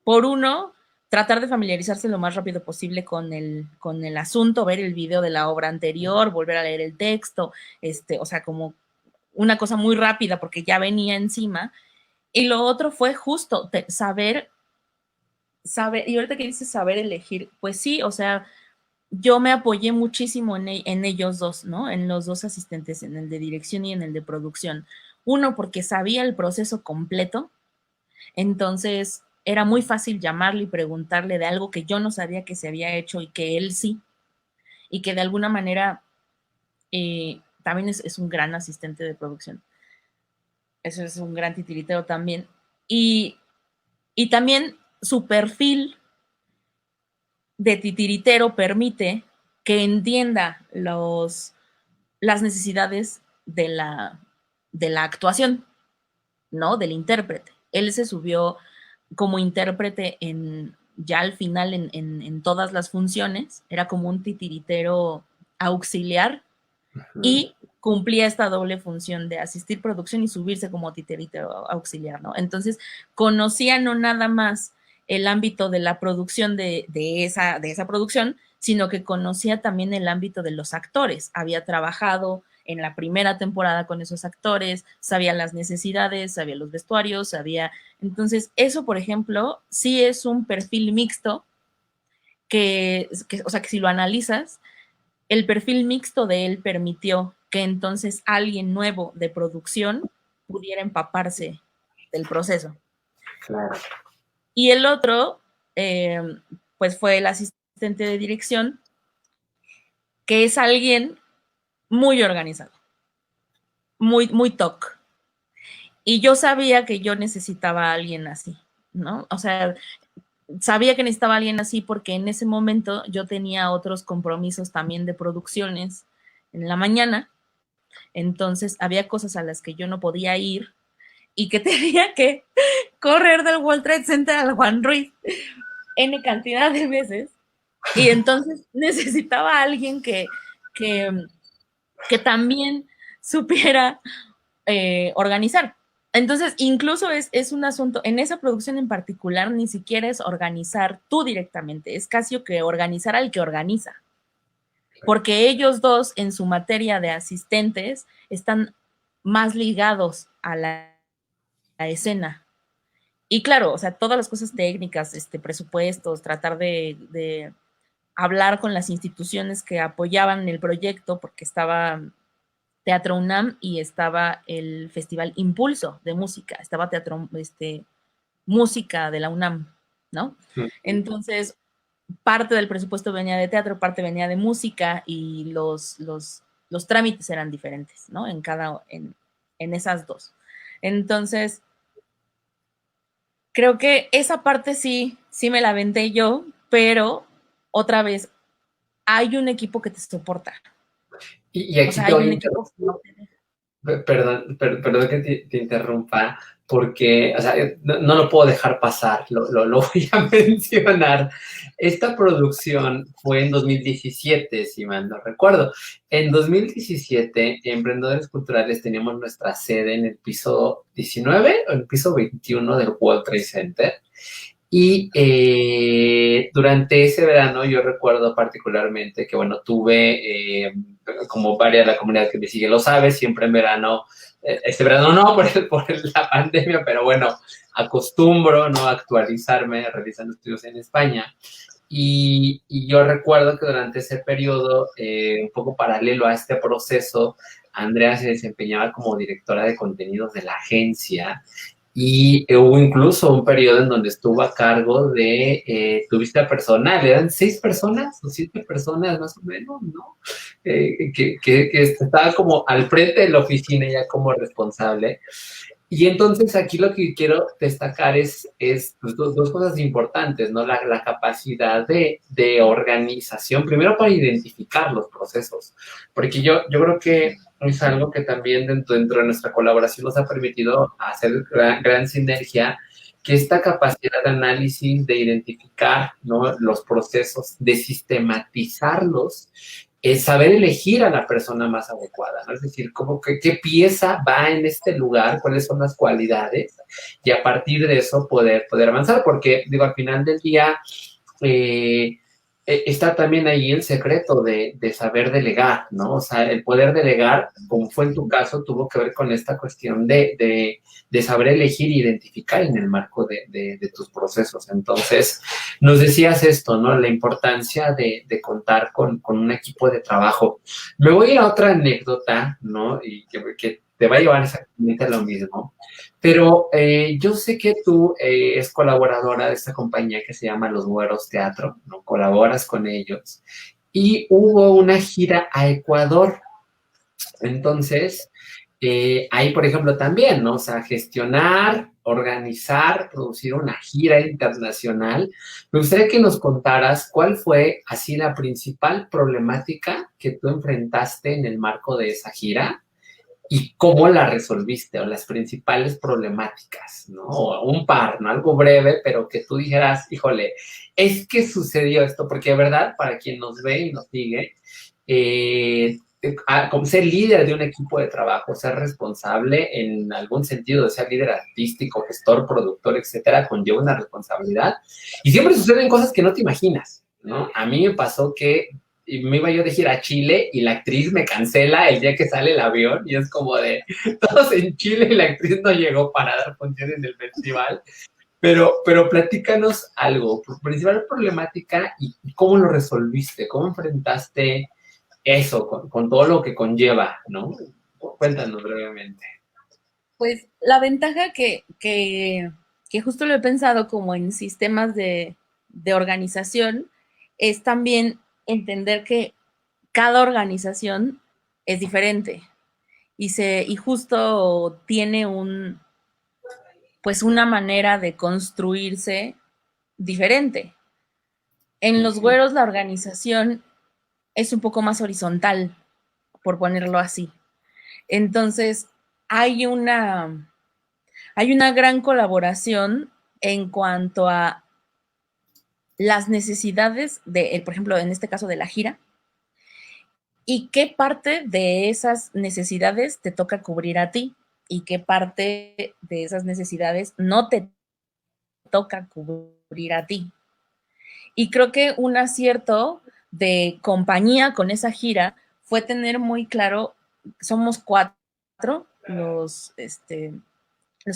por uno, tratar de familiarizarse lo más rápido posible con el asunto, ver el video de la obra anterior, volver a leer el texto, o sea, como una cosa muy rápida porque ya venía encima. Y lo otro fue justo saber, y ahorita que dices saber elegir, pues sí, o sea, yo me apoyé muchísimo en ellos dos, ¿no? En los dos asistentes, en el de dirección y en el de producción. Uno, porque sabía el proceso completo, entonces era muy fácil llamarle y preguntarle de algo que yo no sabía que se había hecho y que él sí, y que de alguna manera también es un gran asistente de producción. Eso es un gran titiritero también. Y, y también su perfil de titiritero permite que entienda las necesidades de la actuación, ¿no? Del intérprete. Él se subió como intérprete ya al final en todas las funciones, era como un titiritero auxiliar y cumplía esta doble función de asistir producción y subirse como titiritero auxiliar, ¿no? Entonces, conocía no nada más el ámbito de la producción de esa producción, sino que conocía también el ámbito de los actores. Había trabajado en la primera temporada con esos actores, sabía las necesidades, sabía los vestuarios, sabía... Entonces, eso, por ejemplo, sí es un perfil mixto o sea, que si lo analizas, el perfil mixto de él permitió que entonces alguien nuevo de producción pudiera empaparse del proceso. Claro. Y el otro, eh, pues fue el asistente de dirección, que es alguien muy organizado, muy toc. Y yo sabía que yo necesitaba a alguien así, ¿no? O sea, sabía que necesitaba a alguien así porque en ese momento yo tenía otros compromisos también de producciones en la mañana. Entonces había cosas a las que yo no podía ir y que tenía que correr del World Trade Center al Juan Ruiz N cantidad de veces. Y entonces necesitaba a alguien que, que también supiera organizar. Entonces, incluso es un asunto, en esa producción en particular, ni siquiera es organizar tú directamente, es casi que organizar al que organiza. Porque ellos dos, en su materia de asistentes, están más ligados a la escena. Y claro, o sea, todas las cosas técnicas, presupuestos, tratar de hablar con las instituciones que apoyaban el proyecto, porque estaba Teatro UNAM y estaba el Festival Impulso de Música, estaba Teatro, Música de la UNAM, ¿no? Entonces, parte del presupuesto venía de teatro, parte venía de música y los trámites eran diferentes, ¿no? En esas dos. Entonces, creo que esa parte sí me la aventé yo, pero otra vez, hay un equipo que te soporta. Y O aquí sea, te hay voy a un equipo que no te interrumpir. Perdón que te interrumpa, porque, o sea, no lo puedo dejar pasar, lo voy a mencionar. Esta producción fue en 2017, si mal no recuerdo. En 2017, Emprendedores Culturales teníamos nuestra sede en el piso 19 o el piso 21 del World Trade Center. Y durante ese verano yo recuerdo particularmente que, bueno, tuve, como varias de la comunidad que me sigue lo sabe, siempre en verano, este verano no por la pandemia, pero bueno, acostumbro, ¿no?, a actualizarme realizando estudios en España. Y yo recuerdo que durante ese periodo, un poco paralelo a este proceso, Andrea se desempeñaba como directora de contenidos de la agencia y hubo incluso un periodo en donde estuvo a cargo de tu vista personal. Eran 6 personas o 7 personas más o menos, ¿no? Que estaba como al frente de la oficina ya como responsable. Y entonces aquí lo que quiero destacar es pues, dos cosas importantes, ¿no? La capacidad de organización, primero para identificar los procesos, porque yo creo que es algo que también dentro de nuestra colaboración nos ha permitido hacer gran sinergia, que esta capacidad de análisis, de identificar, ¿no?, los procesos, de sistematizarlos, es saber elegir a la persona más adecuada, ¿no? Es decir, qué pieza va en este lugar, cuáles son las cualidades, y a partir de eso poder avanzar, porque, digo, al final del día, eh, está también ahí el secreto de saber delegar, ¿no? O sea, el poder delegar, como fue en tu caso, tuvo que ver con esta cuestión de saber elegir e identificar en el marco de tus procesos. Entonces, nos decías esto, ¿no? La importancia de contar con un equipo de trabajo. Me voy a ir a otra anécdota, ¿no? Y que te va a llevar exactamente a lo mismo. Pero yo sé que tú es colaboradora de esta compañía que se llama Los Güeros Teatro, ¿no? Colaboras con ellos. Y hubo una gira a Ecuador. Entonces, ahí, por ejemplo, también, ¿no? O sea, gestionar, organizar, producir una gira internacional. Me gustaría que nos contaras cuál fue así la principal problemática que tú enfrentaste en el marco de esa gira y cómo la resolviste o las principales problemáticas, ¿no? O un par, ¿no? Algo breve, pero que tú dijeras, híjole, es que sucedió esto, porque de verdad, para quien nos ve y nos sigue, como ser líder de un equipo de trabajo, ser responsable en algún sentido de ser líder artístico, gestor, productor, etcétera, conlleva una responsabilidad. Y siempre suceden cosas que no te imaginas, ¿no? A mí me pasó que me iba yo de gira a Chile y la actriz me cancela el día que sale el avión y es como de todos en Chile y la actriz no llegó para dar función en el festival. Pero platícanos algo, tu principal problemática y cómo lo resolviste, cómo enfrentaste eso con todo lo que conlleva, ¿no? Cuéntanos brevemente. Pues la ventaja que justo lo he pensado como en sistemas de organización es también entender que cada organización es diferente y justo tiene pues una manera de construirse diferente. En los güeros la organización es un poco más horizontal, por ponerlo así. Entonces, hay una, hay una gran colaboración en cuanto a las necesidades de, por ejemplo, en este caso de la gira, y qué parte de esas necesidades te toca cubrir a ti y qué parte de esas necesidades no te toca cubrir a ti. Y creo que un acierto de compañía con esa gira fue tener muy claro, somos 4 los que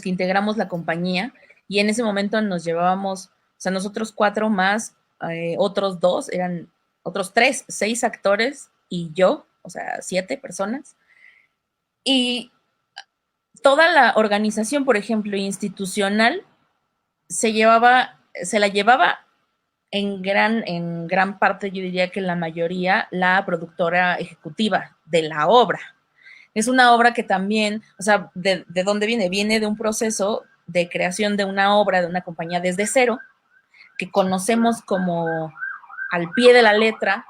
integramos la compañía y en ese momento nos llevábamos, o sea, nosotros 4 más otros 2, eran otros 3, 6 actores y yo, o sea, 7 personas. Y toda la organización, por ejemplo, institucional, se la llevaba en gran parte, yo diría que la mayoría, la productora ejecutiva de la obra. Es una obra que también, o sea, ¿de dónde viene? Viene de un proceso de creación de una obra, de una compañía desde cero, que conocemos como al pie de la letra,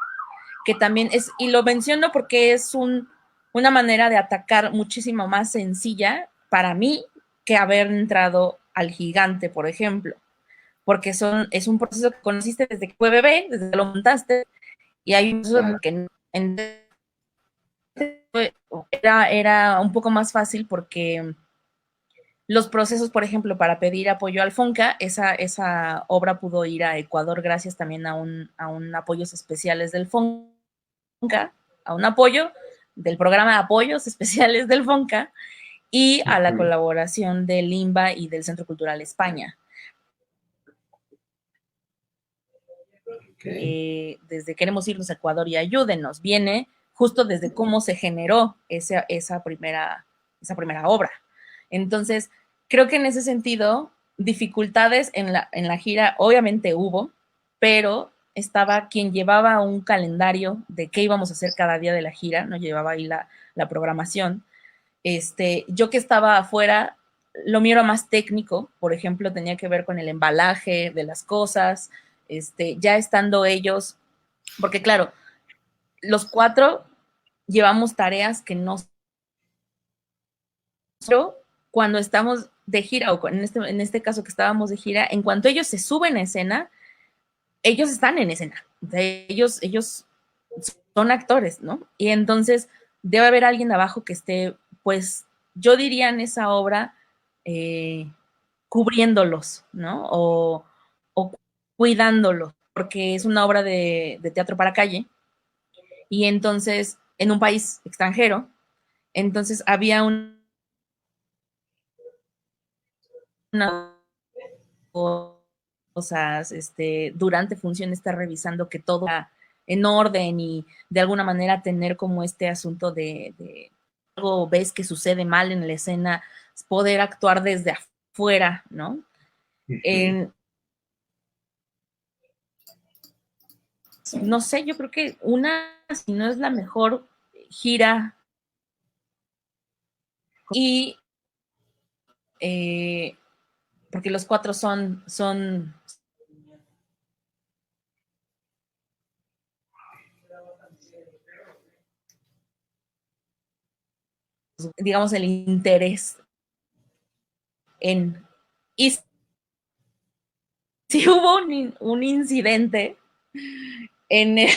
que también es, y lo menciono porque es una manera de atacar muchísimo más sencilla para mí que haber entrado al Gigante, por ejemplo, porque es un proceso que conociste desde que fue bebé, desde que lo montaste, y hay un proceso Claro. que era un poco más fácil porque los procesos, por ejemplo, para pedir apoyo al FONCA, esa obra pudo ir a Ecuador gracias también a un apoyos especiales del FONCA, a un apoyo del programa de apoyos especiales del FONCA y a la Ujú. colaboración del INBA y del Centro Cultural España. Okay. Desde Queremos irnos a Ecuador y ayúdenos, viene justo desde cómo se generó esa primera obra. Entonces, creo que en ese sentido, dificultades en la gira obviamente hubo, pero estaba quien llevaba un calendario de qué íbamos a hacer cada día de la gira, no llevaba ahí la programación. Yo que estaba afuera, lo mío era más técnico, por ejemplo, tenía que ver con el embalaje de las cosas, ya estando ellos, porque claro, los cuatro llevamos tareas que no, pero cuando estamos de gira, o en este caso que estábamos de gira, en cuanto ellos se suben a escena, ellos están en escena, o sea, ellos son actores, ¿no? Y entonces debe haber alguien abajo que esté, pues, yo diría en esa obra, eh, cubriéndolos, ¿no? O cuidándolos, porque es una obra de teatro para calle, y entonces, en un país extranjero, entonces había una cosas, durante función estar revisando que todo está en orden y de alguna manera tener como este asunto de algo ves que sucede mal en la escena, poder actuar desde afuera, ¿no? Ujú. En, no sé, yo creo que si no es la mejor gira y eh, porque los cuatro son, digamos, el interés en... Y si hubo un incidente en el,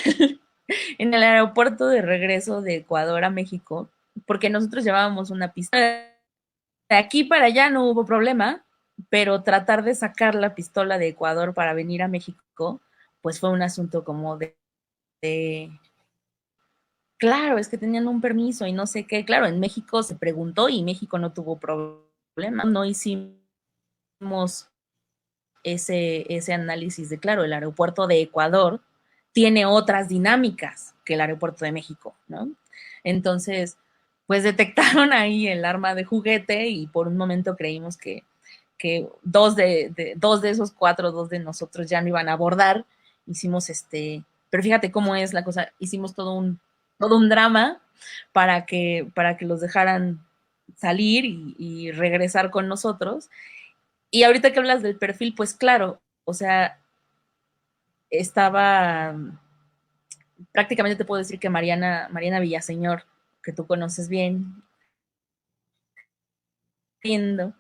en el aeropuerto de regreso de Ecuador a México, porque nosotros llevábamos una pistola. De aquí para allá no hubo problema, pero tratar de sacar la pistola de Ecuador para venir a México, pues fue un asunto como de claro, es que tenían un permiso y no sé qué. Claro, en México se preguntó y México no tuvo problema. No hicimos ese análisis de, claro, el aeropuerto de Ecuador tiene otras dinámicas que el aeropuerto de México, ¿no? Entonces, pues detectaron ahí el arma de juguete y por un momento creímos que dos de esos cuatro, dos de nosotros ya no iban a abordar. Hicimos pero fíjate cómo es la cosa, hicimos todo un drama para que los dejaran salir y regresar con nosotros. Y ahorita que hablas del perfil, pues claro, o sea, estaba, prácticamente te puedo decir que Mariana Villaseñor, que tú conoces bien, siendo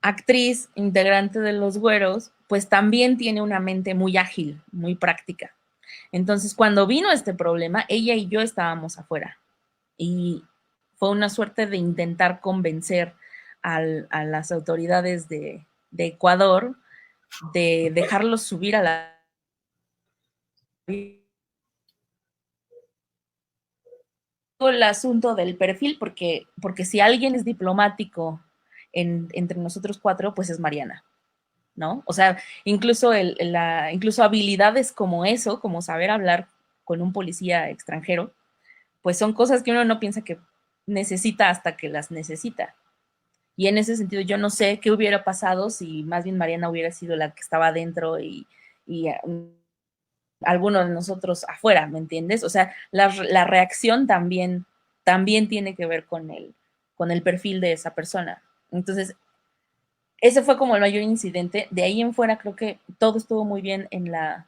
actriz, integrante de Los Güeros, pues también tiene una mente muy ágil, muy práctica. Entonces, cuando vino este problema, ella y yo estábamos afuera y fue una suerte de intentar convencer a las autoridades de Ecuador de dejarlos subir a la el asunto del perfil, porque si alguien es diplomático entre nosotros cuatro, pues es Mariana, ¿no? O sea, incluso habilidades como eso, como saber hablar con un policía extranjero, pues son cosas que uno no piensa que necesita hasta que las necesita. Y en ese sentido, yo no sé qué hubiera pasado si más bien Mariana hubiera sido la que estaba adentro y alguno de nosotros afuera, ¿me entiendes? O sea, la reacción también tiene que ver con el perfil de esa persona. Entonces, ese fue como el mayor incidente. De ahí en fuera creo que todo estuvo muy bien en la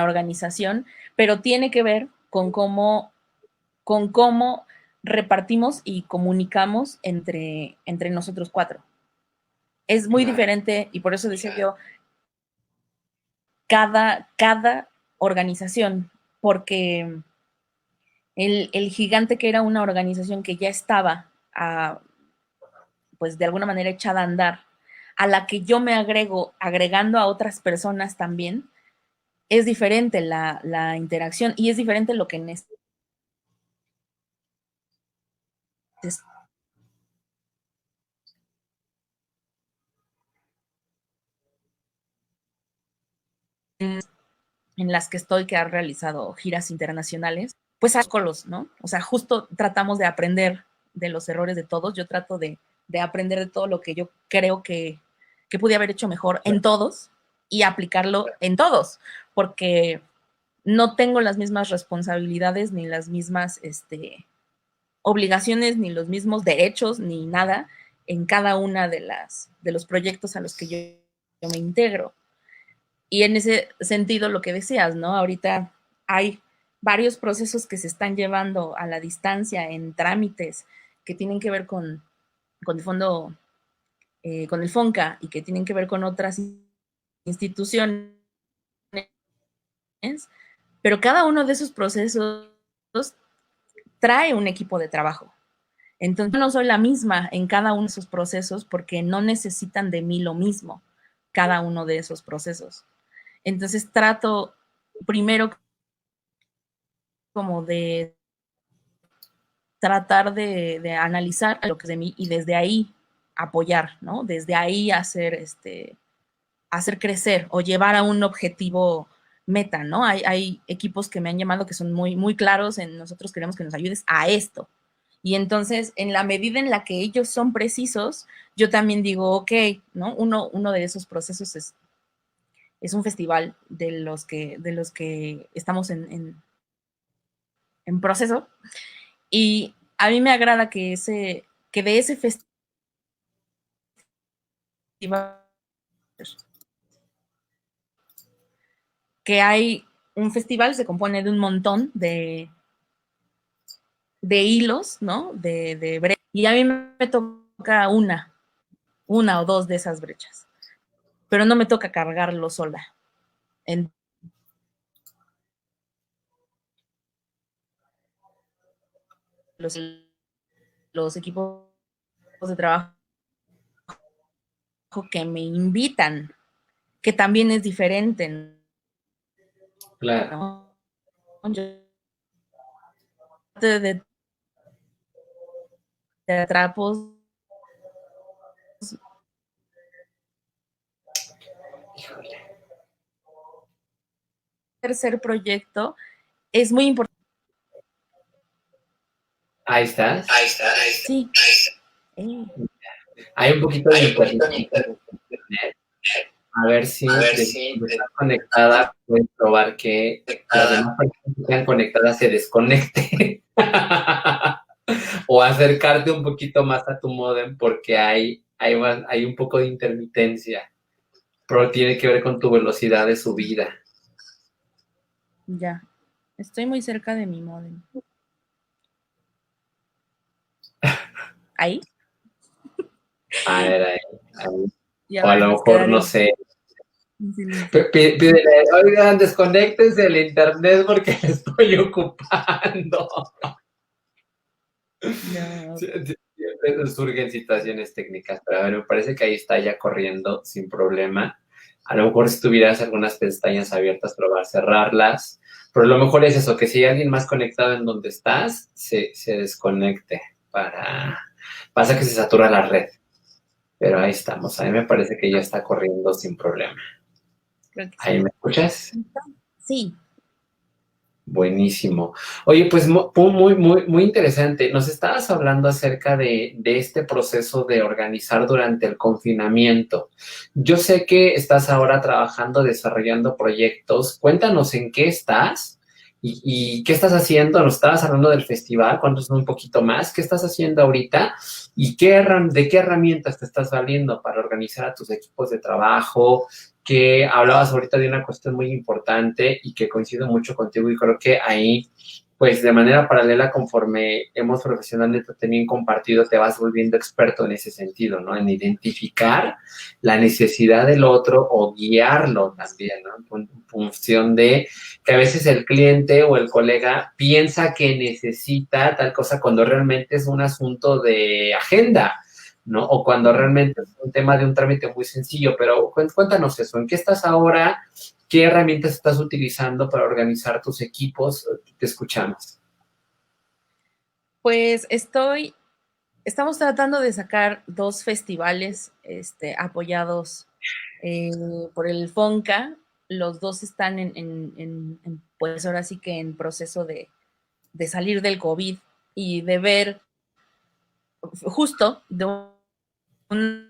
organización, pero tiene que ver con cómo repartimos y comunicamos entre nosotros cuatro. es muy diferente y por eso decía yo, cada organización, porque el gigante que era una organización que ya estaba, pues de alguna manera echada a andar, a la que yo me agrego, agregando a otras personas también, es diferente la interacción y es diferente lo que necesitas en las que estoy, que ha realizado giras internacionales, pues los, ¿no? O sea, justo tratamos de aprender de los errores de todos. Yo trato de aprender de todo lo que yo creo que pude haber hecho mejor en todos y aplicarlo en todos, porque no tengo las mismas responsabilidades ni las mismas obligaciones, ni los mismos derechos, ni nada en cada una de los proyectos a los que yo me integro. Y en ese sentido, lo que decías, ¿no? Ahorita hay varios procesos que se están llevando a la distancia en trámites que tienen que ver con el fondo, con el FONCA y que tienen que ver con otras instituciones, pero cada uno de esos procesos trae un equipo de trabajo. Entonces, yo no soy la misma en cada uno de esos procesos porque no necesitan de mí lo mismo, cada uno de esos procesos. Entonces, trato primero como de tratar de analizar lo que es de mí y desde ahí apoyar, ¿no? Desde ahí hacer crecer o llevar a un objetivo meta, ¿no? Hay equipos que me han llamado que son muy, muy claros en nosotros queremos que nos ayudes a esto. Y entonces, en la medida en la que ellos son precisos, yo también digo, ok, ¿no? Uno de esos procesos es un festival de los que estamos en proceso. Y a mí me agrada que de ese festival que hay un festival, se compone de un montón de hilos, ¿no? Y a mí me toca una o dos de esas brechas, pero no me toca cargarlo sola. En los, los equipos de trabajo que me invitan, que también es diferente, Claro. ¿no? Yo de atrapos tercer proyecto es muy importante. Ahí estás. Sí. Hay un poquito de internet. A ver si desde estás conectada puedes probar que las demás personas que están conectadas se desconecten. O acercarte un poquito más a tu modem porque hay un poco de intermitencia, pero tiene que ver con tu velocidad de subida. Ya, estoy muy cerca de mi modem. ¿Ahí? A ver, ahí. Ya O a lo mejor, no sé, pídele, oigan, desconéctense del internet porque le estoy ocupando. No. Sí, surgen situaciones técnicas, pero a ver, me parece que ahí está ya corriendo sin problema. A lo mejor si tuvieras algunas pestañas abiertas, probar cerrarlas, pero lo mejor es eso, que si hay alguien más conectado en donde estás, se desconecte pasa que se satura la red, pero ahí estamos, a mí me parece que ya está corriendo sin problema. Creo que ¿Ahí sí. me escuchas? Sí. Buenísimo. Oye, pues muy interesante. Nos estabas hablando acerca de este proceso de organizar durante el confinamiento. Yo sé que estás ahora trabajando, desarrollando proyectos. Cuéntanos en qué estás y qué estás haciendo. Nos estabas hablando del festival, cuéntanos un poquito más. ¿Qué estás haciendo ahorita? ¿Y de qué herramientas te estás valiendo para organizar a tus equipos de trabajo? Que hablabas ahorita de una cuestión muy importante y que coincido mucho contigo y creo que ahí pues de manera paralela, conforme hemos profesionalmente también compartido, te vas volviendo experto en ese sentido, ¿no? En identificar la necesidad del otro o guiarlo también, ¿no? En función de que a veces el cliente o el colega piensa que necesita tal cosa cuando realmente es un asunto de agenda, ¿no? O cuando realmente es un tema de un trámite muy sencillo, pero cuéntanos eso, ¿en qué estás ahora? ¿Qué herramientas estás utilizando para organizar tus equipos? Te escuchamos. Pues estamos tratando de sacar 2 festivales apoyados por el FONCA. Los 2 están pues ahora sí que en proceso de salir del COVID y de ver justo de un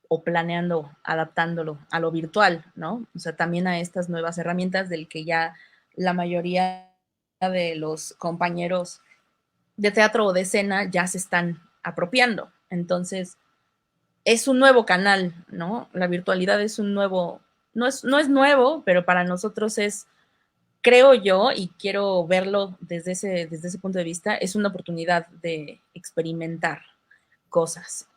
o planeando, adaptándolo a lo virtual, ¿no? O sea, también a estas nuevas herramientas del que ya la mayoría de los compañeros de teatro o de escena ya se están apropiando. Entonces, es un nuevo canal, ¿no? La virtualidad es un nuevo, no es nuevo, pero para nosotros es, creo yo, y quiero verlo desde ese punto de vista, es una oportunidad de experimentar cosas,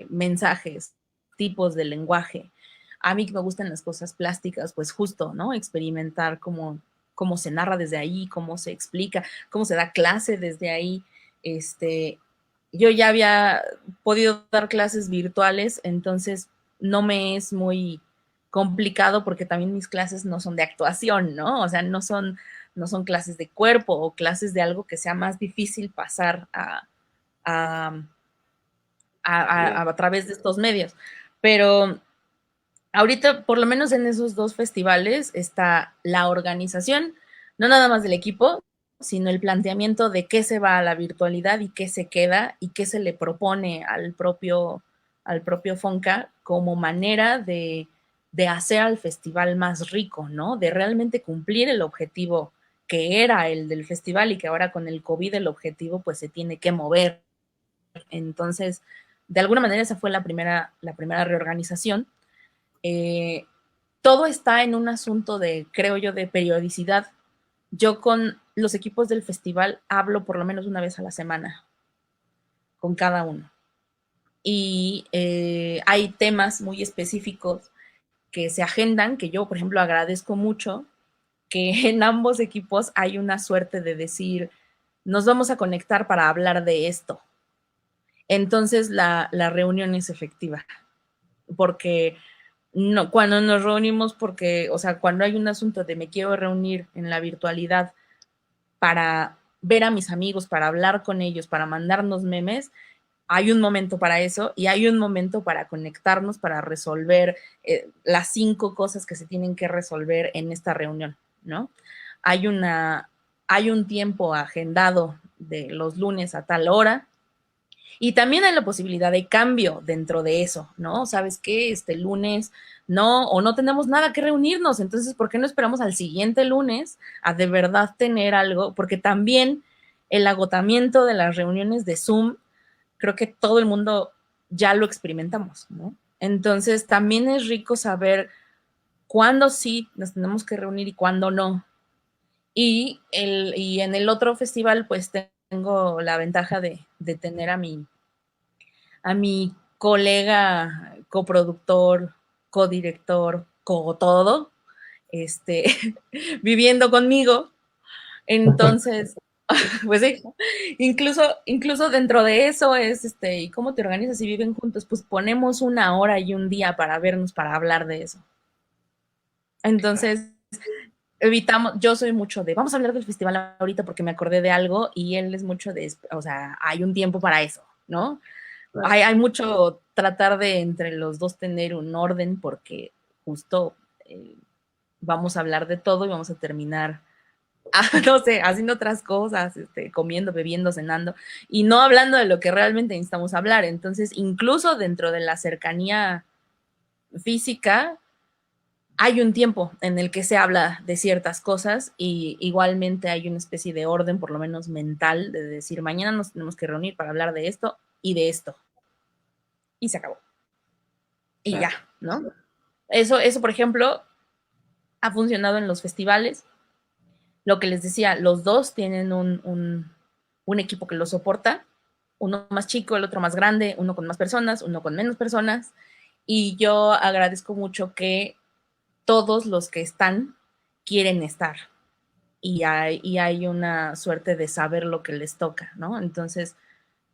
mensajes, tipos de lenguaje. A mí que me gustan las cosas plásticas, pues justo, ¿no? Experimentar cómo se narra desde ahí, cómo se explica, cómo se da clase desde ahí. Yo ya había podido dar clases virtuales, entonces no me es muy complicado porque también mis clases no son de actuación, ¿no? O sea, no son clases de cuerpo o clases de algo que sea más difícil pasar a, a través de estos medios. Pero ahorita, por lo menos en esos 2 festivales, está la organización, no nada más del equipo, sino el planteamiento de qué se va a la virtualidad y qué se queda y qué se le propone al propio FONCA como manera de hacer al festival más rico, ¿no? De realmente cumplir el objetivo que era el del festival y que ahora con el COVID el objetivo pues se tiene que mover. Entonces, de alguna manera esa fue la primera reorganización. Eh, Todo está en un asunto de, creo yo, de periodicidad. Yo con los equipos del festival hablo por lo menos una vez a la semana con cada uno. Y hay temas muy específicos que se agendan, que yo, por ejemplo, agradezco mucho, que en ambos equipos hay una suerte de decir, nos vamos a conectar para hablar de esto. Entonces la reunión es efectiva, porque no, cuando nos reunimos, porque, o sea, cuando hay un asunto de me quiero reunir en la virtualidad para ver a mis amigos, para hablar con ellos, para mandarnos memes, hay un momento para eso y hay un momento para conectarnos, para resolver las 5 cosas que se tienen que resolver en esta reunión, ¿no? Hay una, hay un tiempo agendado de los lunes a tal hora, y también hay la posibilidad de cambio dentro de eso, ¿no? ¿Sabes qué? Este lunes no, o no tenemos nada que reunirnos, entonces, ¿por qué no esperamos al siguiente lunes a de verdad tener algo? Porque también el agotamiento de las reuniones de Zoom, creo que todo el mundo ya lo experimentamos, ¿no? Entonces, también es rico saber cuándo sí nos tenemos que reunir y cuándo no. Y en el otro festival, pues tengo la ventaja de tener a mi colega, coproductor, codirector, co todo, este, viviendo conmigo. Entonces, pues sí, incluso dentro de eso es, ¿y cómo te organizas si viven juntos? Pues ponemos una hora y un día para vernos, para hablar de eso. Entonces, evitamos, yo soy mucho de, vamos a hablar del festival ahorita porque me acordé de algo y él es mucho de, o sea, hay un tiempo para eso, ¿no? Hay mucho tratar de entre los dos tener un orden porque justo vamos a hablar de todo y vamos a terminar, no sé, haciendo otras cosas, comiendo, bebiendo, cenando y no hablando de lo que realmente necesitamos hablar. Entonces, incluso dentro de la cercanía física, hay un tiempo en el que se habla de ciertas cosas y igualmente hay una especie de orden, por lo menos mental, de decir, mañana nos tenemos que reunir para hablar de esto y de esto. Y se acabó. Y ya. Claro. ¿no? Eso, por ejemplo, ha funcionado en los festivales. Lo que les decía, los dos tienen un equipo que los soporta, uno más chico, el otro más grande, uno con más personas, uno con menos personas, y yo agradezco mucho que todos los que están quieren estar y hay una suerte de saber lo que les toca, ¿no? Entonces,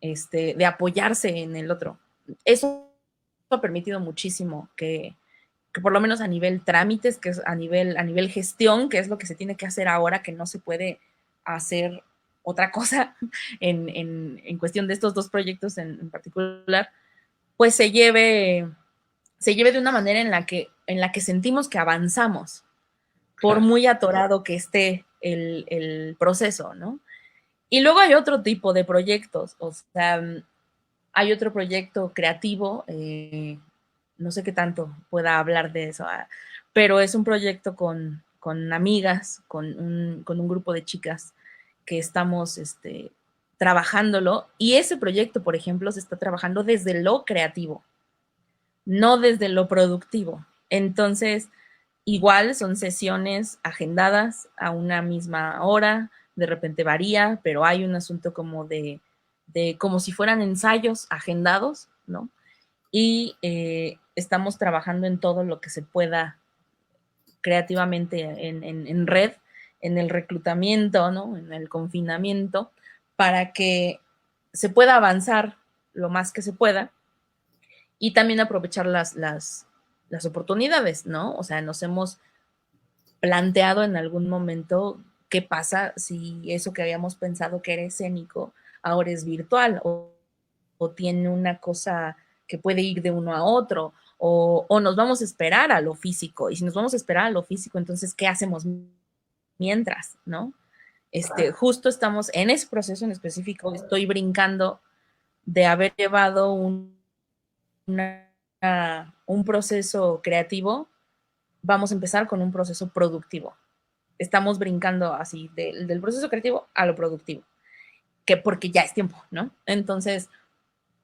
de apoyarse en el otro. Eso ha permitido muchísimo que por lo menos a nivel trámites, que es a nivel gestión, que es lo que se tiene que hacer ahora, que no se puede hacer otra cosa en cuestión de estos dos proyectos en particular, pues se lleve de una manera en la que sentimos que avanzamos, por Claro. muy atorado que esté el proceso, ¿no? Y luego hay otro tipo de proyectos, o sea, hay otro proyecto creativo, no sé qué tanto pueda hablar de eso, pero es un proyecto con amigas, con un grupo de chicas que estamos trabajándolo, y ese proyecto, por ejemplo, se está trabajando desde lo creativo, no desde lo productivo. Entonces, igual son sesiones agendadas a una misma hora, de repente varía, pero hay un asunto como de como si fueran ensayos agendados, ¿no? Y estamos trabajando en todo lo que se pueda creativamente en red, en el reclutamiento, ¿no? En el confinamiento, para que se pueda avanzar lo más que se pueda y también aprovechar las oportunidades, ¿no? O sea, nos hemos planteado en algún momento qué pasa si eso que habíamos pensado que era escénico ahora es virtual o tiene una cosa que puede ir de uno a otro o nos vamos a esperar a lo físico y si nos vamos a esperar a lo físico, entonces, ¿qué hacemos mientras, no? Justo estamos en ese proceso en específico, estoy brincando de haber llevado un proceso creativo, vamos a empezar con un proceso productivo. Estamos brincando así del proceso creativo a lo productivo, que porque ya es tiempo, ¿no? Entonces,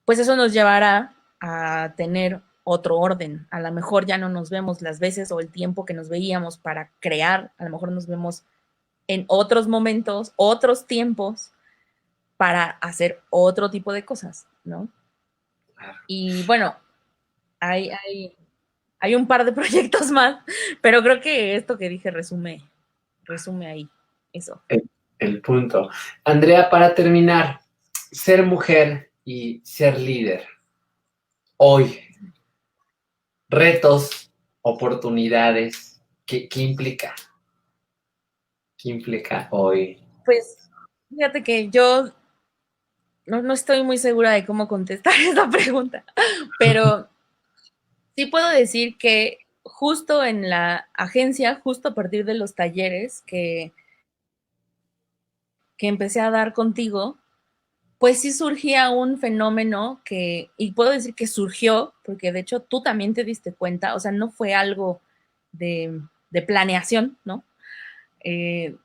pues eso nos llevará a tener otro orden. A lo mejor ya no nos vemos las veces o el tiempo que nos veíamos para crear, a lo mejor nos vemos en otros momentos, otros tiempos, para hacer otro tipo de cosas, ¿no? Y bueno, hay un par de proyectos más, pero creo que esto que dije resume ahí eso. El punto. Andrea, para terminar, ser mujer y ser líder hoy, retos, oportunidades, ¿qué implica? ¿Qué implica hoy? Pues fíjate que yo no estoy muy segura de cómo contestar esta pregunta, pero sí puedo decir que justo en la agencia, justo a partir de los talleres que empecé a dar contigo, pues sí surgía un fenómeno y puedo decir que surgió, porque de hecho tú también te diste cuenta, o sea, no fue algo de planeación, ¿no? Eh,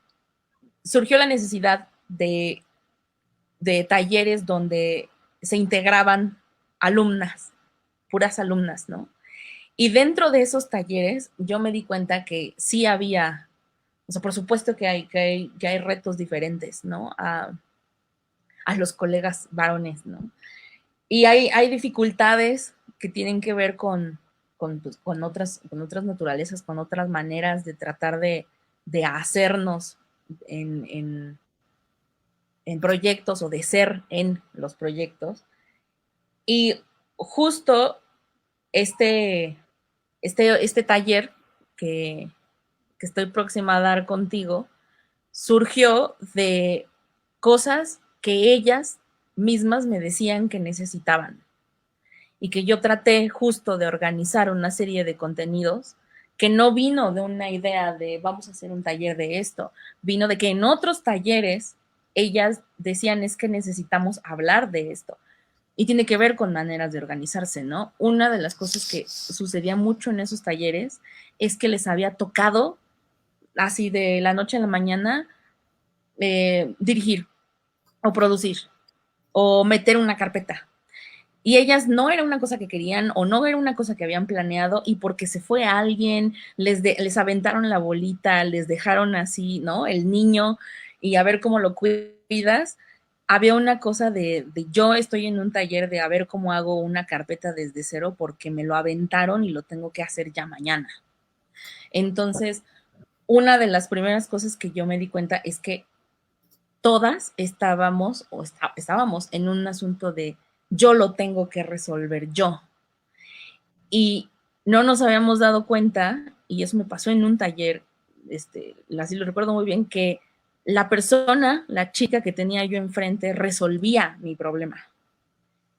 Surgió la necesidad de talleres donde se integraban alumnas, puras alumnas, ¿no? Y dentro de esos talleres yo me di cuenta que sí había, o sea, por supuesto que hay retos diferentes, ¿no? A los colegas varones, ¿no? Y hay dificultades que tienen que ver pues, con otras naturalezas, con otras maneras de tratar de hacernos en, en, en proyectos o de ser en los proyectos. Y justo este, este taller que, que estoy próxima a dar contigo surgió de cosas que ellas mismas me decían que necesitaban y que yo traté justo de organizar una serie de contenidos que no vino de una idea de vamos a hacer un taller de esto, vino de que en otros talleres ellas decían es que necesitamos hablar de esto y tiene que ver con maneras de organizarse, ¿no? Una de las cosas que sucedía mucho en esos talleres es que les había tocado así de la noche a la mañana dirigir o producir o meter una carpeta. Y ellas no era una cosa que querían o no era una cosa que habían planeado y porque se fue alguien, les aventaron la bolita, les dejaron así, ¿no? El niño y a ver cómo lo cuidas. Había una cosa de yo estoy en un taller de a ver cómo hago una carpeta desde cero porque me lo aventaron y lo tengo que hacer ya mañana. Entonces, una de las primeras cosas que yo me di cuenta es que todas estábamos en un asunto de yo lo tengo que resolver yo. Y no nos habíamos dado cuenta, y eso me pasó en un taller, así lo recuerdo muy bien, que la persona, la chica que tenía yo enfrente, resolvía mi problema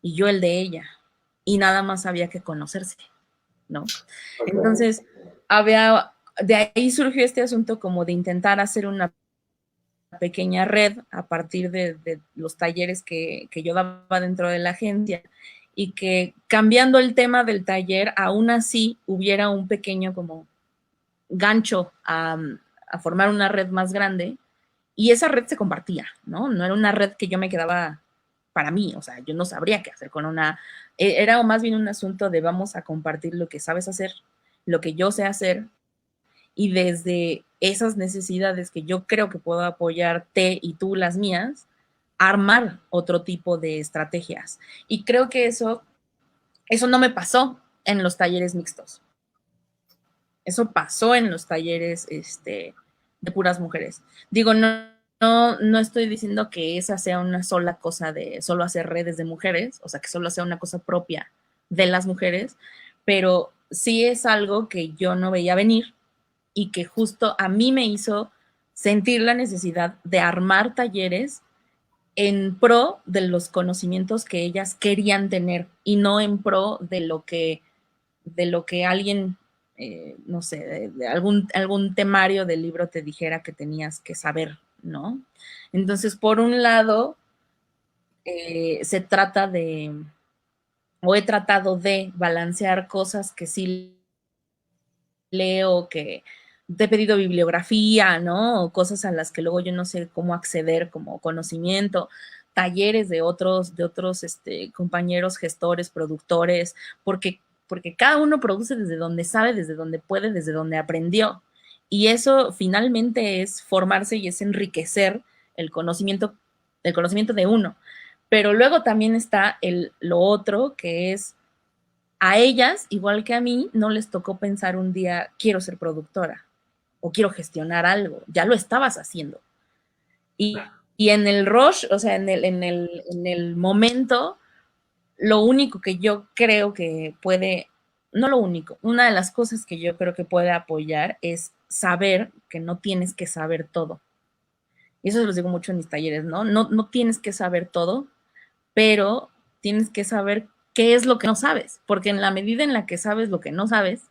y yo el de ella. Y nada más había que conocerse, ¿no? Entonces, de ahí surgió este asunto como de intentar hacer una pequeña red a partir de los talleres que yo daba dentro de la agencia y que cambiando el tema del taller, aún así hubiera un pequeño como gancho a formar una red más grande y esa red se compartía, ¿no? No era una red que yo me quedaba para mí, o sea, yo no sabría qué hacer con una, era más bien un asunto de vamos a compartir lo que sabes hacer, lo que yo sé hacer y desde esas necesidades que yo creo que puedo apoyarte y tú las mías, armar otro tipo de estrategias. Y creo que eso no me pasó en los talleres mixtos. Eso pasó en los talleres de puras mujeres. Digo, no estoy diciendo que esa sea una sola cosa de solo hacer redes de mujeres, o sea, que solo sea una cosa propia de las mujeres, pero sí es algo que yo no veía venir y que justo a mí me hizo sentir la necesidad de armar talleres en pro de los conocimientos que ellas querían tener y no en pro de lo que alguien, no sé, de algún temario del libro te dijera que tenías que saber, ¿no? Entonces, por un lado, se trata o he tratado de balancear cosas que sí leo, que te he pedido bibliografía, ¿no? O cosas a las que luego yo no sé cómo acceder como conocimiento, talleres de otros compañeros, gestores, productores, porque cada uno produce desde donde sabe, desde donde puede, desde donde aprendió. Y eso finalmente es formarse y es enriquecer el conocimiento, el conocimiento de uno. Pero luego también está lo otro que es a ellas, igual que a mí, no les tocó pensar un día, quiero ser productora o quiero gestionar algo, ya lo estabas haciendo. Y en el rush, o sea, en el momento, lo único que yo creo que puede, no lo único, una de las cosas que yo creo que puede apoyar es saber que no tienes que saber todo. Y eso se los digo mucho en mis talleres, ¿no? No tienes que saber todo, pero tienes que saber qué es lo que no sabes, porque en la medida en la que sabes lo que no sabes,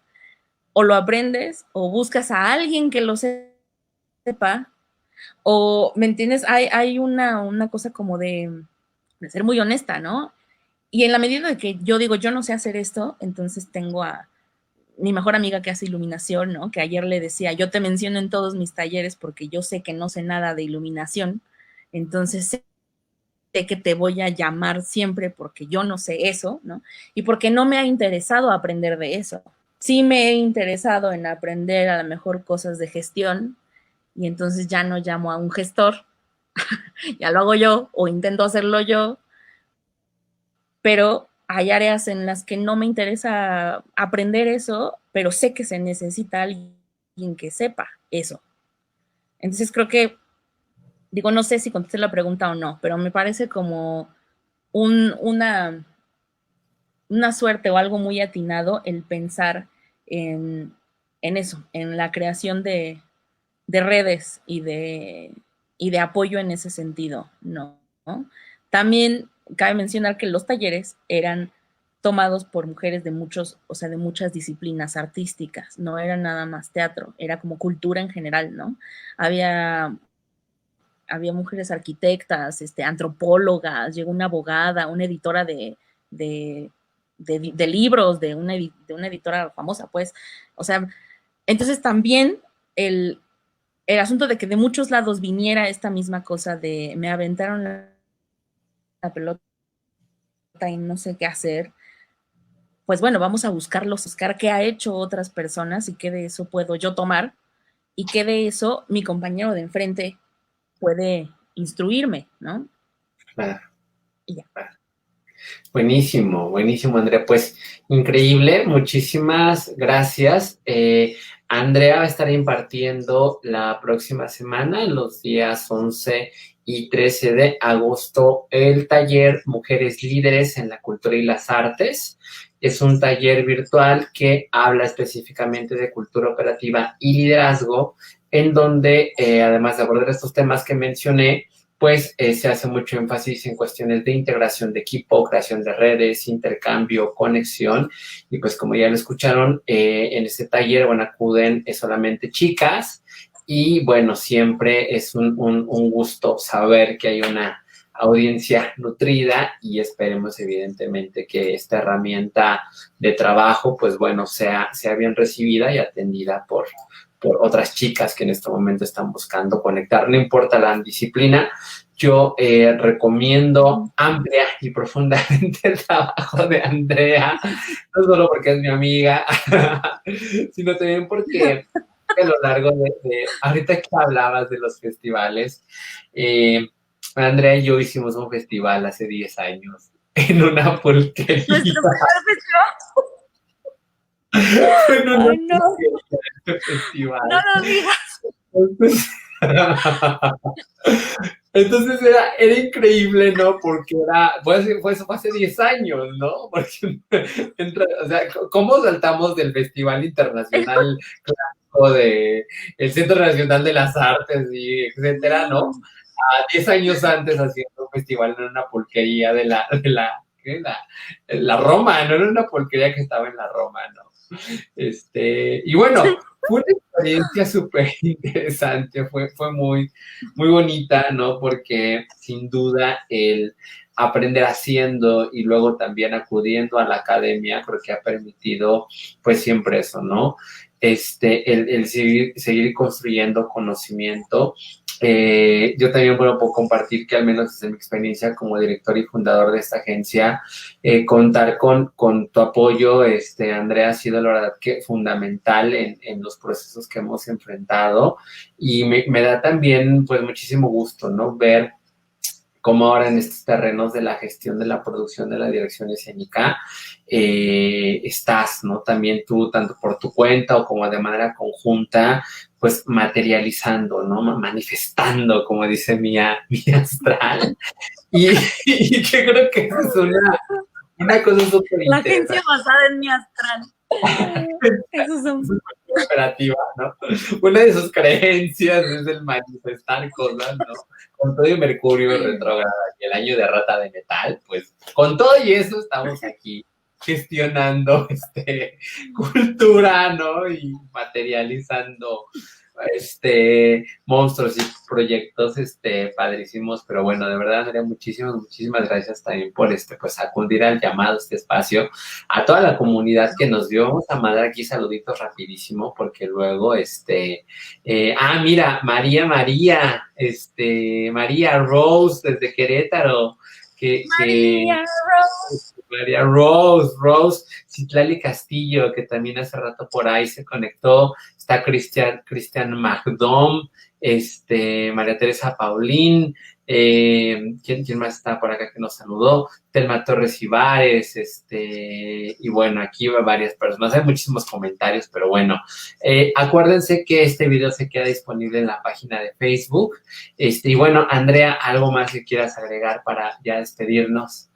o lo aprendes o buscas a alguien que lo sepa, o, ¿me entiendes? Hay una cosa como de ser muy honesta, ¿no? Y en la medida de que yo digo, yo no sé hacer esto, entonces tengo a mi mejor amiga que hace iluminación, ¿no? Que ayer le decía, yo te menciono en todos mis talleres porque yo sé que no sé nada de iluminación, entonces sé que te voy a llamar siempre porque yo no sé eso, ¿no? Y porque no me ha interesado aprender de eso. Sí me he interesado en aprender a lo mejor cosas de gestión y entonces ya no llamo a un gestor, ya lo hago yo o intento hacerlo yo, pero hay áreas en las que no me interesa aprender eso, pero sé que se necesita alguien que sepa eso. Entonces creo que, digo, no sé si contesté la pregunta o no, pero me parece como un, una, una suerte o algo muy atinado el pensar en, en eso, en la creación de redes y de apoyo en ese sentido, ¿no? También cabe mencionar que los talleres eran tomados por mujeres de muchos, o sea, de muchas disciplinas artísticas, no era nada más teatro, era como cultura en general, ¿no? Había, había mujeres arquitectas, antropólogas, llegó una abogada, una editora de, de libros, de una editora famosa, pues, o sea, entonces también el asunto de que de muchos lados viniera esta misma cosa de me aventaron la pelota y no sé qué hacer, pues bueno, vamos a buscar qué ha hecho otras personas y qué de eso puedo yo tomar y qué de eso mi compañero de enfrente puede instruirme, ¿no? Claro. Y ya. Buenísimo, buenísimo, Andrea. Pues increíble, muchísimas gracias. Andrea va a estar impartiendo la próxima semana, los días 11 y 13 de agosto, el taller Mujeres Líderes en la Cultura y las Artes. Es un taller virtual que habla específicamente de cultura operativa y liderazgo, en donde, además de abordar estos temas que mencioné, pues se hace mucho énfasis en cuestiones de integración de equipo, creación de redes, intercambio, conexión. Y pues como ya lo escucharon, en este taller, bueno, acuden solamente chicas. Y bueno, siempre es un gusto saber que hay una audiencia nutrida y esperemos evidentemente que esta herramienta de trabajo, pues bueno, sea bien recibida y atendida por otras chicas que en este momento están buscando conectar. No importa la disciplina, yo recomiendo amplia y profundamente el trabajo de Andrea, no solo porque es mi amiga, sino también porque a lo largo ahorita que hablabas de los festivales, Andrea y yo hicimos un festival hace 10 años en una pulquería. Nuestro primer En una Ay, no. festival. No lo digas. Entonces, entonces era increíble, ¿no? Porque eso fue hace 10 años, ¿no? Porque, o sea, ¿cómo saltamos del Festival Internacional Clásico de el Centro Nacional de las Artes y etcétera, ¿no? A 10 años antes haciendo un festival en una pulquería ¿qué? La Roma, no era una pulquería que estaba en la Roma, ¿no? Y bueno, fue una experiencia súper interesante, fue muy, muy bonita, ¿no? Porque sin duda el aprender haciendo y luego también acudiendo a la academia, creo que ha permitido, pues siempre eso, ¿no? El seguir construyendo conocimiento. Yo también puedo compartir que al menos desde mi experiencia como director y fundador de esta agencia, contar con tu apoyo, Andrea, ha sido la verdad que fundamental en los procesos que hemos enfrentado y me da también pues muchísimo gusto, ¿no? Ver cómo ahora en estos terrenos de la gestión de la producción de la dirección escénica estás, ¿no? También tú, tanto por tu cuenta o como de manera conjunta, pues materializando, ¿no? Manifestando, como dice Mía Astral. Y yo creo que es una cosa súper La interesante. agencia basada en mi astral. Eso es un... Operativa, ¿no? Una de sus creencias es el manifestar cosas, ¿no? Con todo y Mercurio retrógrado y el año de rata de metal, pues con todo y eso estamos aquí gestionando cultura, ¿no? Y materializando monstruos y proyectos padrísimos, pero bueno, de verdad, Andrea, muchísimas gracias también por pues acudir al llamado, este espacio, a toda la comunidad que nos vio. Vamos a mandar aquí saluditos rapidísimo, porque luego, mira, María Rose desde Querétaro, María Rose, Citlali Castillo, que también hace rato por ahí se conectó, está Cristian Magdom, María Teresa Paulín, ¿quién más está por acá que nos saludó? Telma Torres Ibares, y bueno, aquí va varias personas, hay muchísimos comentarios, pero bueno, acuérdense que este video se queda disponible en la página de Facebook, y bueno, Andrea, ¿algo más que quieras agregar para ya despedirnos?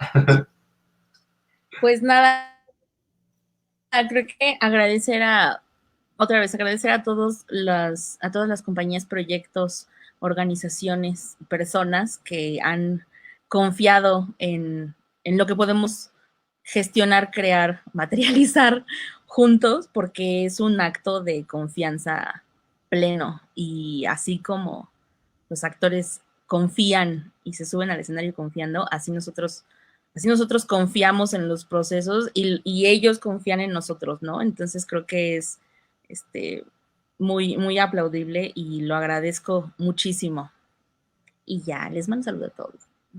Pues nada, creo que agradecer a todas las compañías, proyectos, organizaciones, personas que han confiado en lo que podemos gestionar, crear, materializar juntos, porque es un acto de confianza pleno. Y así como los actores confían y se suben al escenario confiando, así nosotros confiamos en los procesos y ellos confían en nosotros, ¿no? Entonces creo que es muy, muy aplaudible y lo agradezco muchísimo. Y ya, les mando un saludo a todos.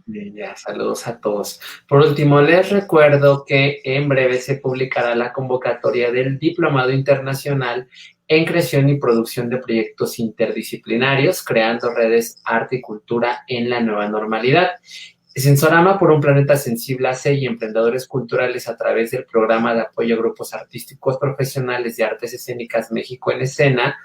Ya, saludos a todos. Por último, les recuerdo que en breve se publicará la convocatoria del Diplomado Internacional en Creación y Producción de Proyectos Interdisciplinarios, creando redes, arte y cultura en la nueva normalidad. Sensorama por un planeta sensible hace y emprendedores culturales a través del programa de apoyo a grupos artísticos profesionales de artes escénicas México en Escena,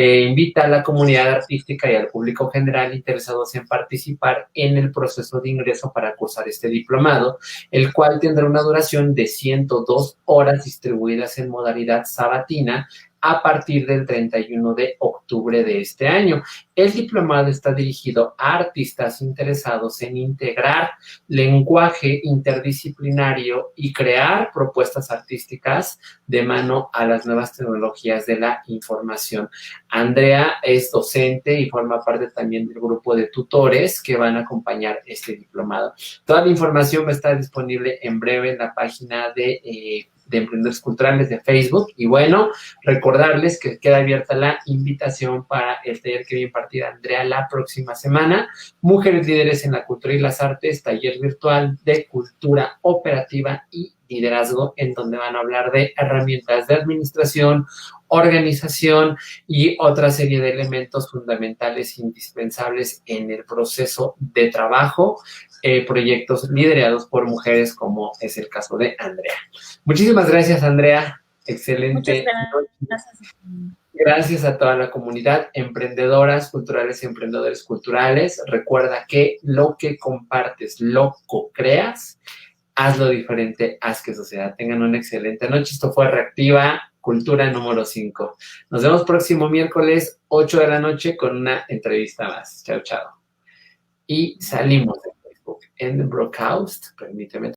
invita a la comunidad artística y al público general interesados en participar en el proceso de ingreso para cursar este diplomado, el cual tendrá una duración de 102 horas distribuidas en modalidad sabatina a partir del 31 de octubre de este año. El diplomado está dirigido a artistas interesados en integrar lenguaje interdisciplinario y crear propuestas artísticas de mano a las nuevas tecnologías de la información. Andrea es docente y forma parte también del grupo de tutores que van a acompañar este diplomado. Toda la información va a estar disponible en breve en la página de Emprendedores Culturales de Facebook. Y bueno, recordarles que queda abierta la invitación para el taller que va a impartir Andrea la próxima semana. Mujeres líderes en la cultura y las artes, taller virtual de cultura operativa y liderazgo, en donde van a hablar de herramientas de administración, organización y otra serie de elementos fundamentales indispensables en el proceso de trabajo, proyectos liderados por mujeres, como es el caso de Andrea. Muchísimas gracias, Andrea. Muchas Excelente noche. gracias. Gracias a toda la comunidad, emprendedoras culturales y emprendedores culturales. Recuerda que lo que compartes, lo co-creas, hazlo diferente, haz que sociedad. Tengan una excelente noche. Esto fue Reactiva Cultura número 5. Nos vemos próximo miércoles, 8 de la noche, con una entrevista más. Chao, chao. Y salimos de Facebook en The Broadcast. Permíteme.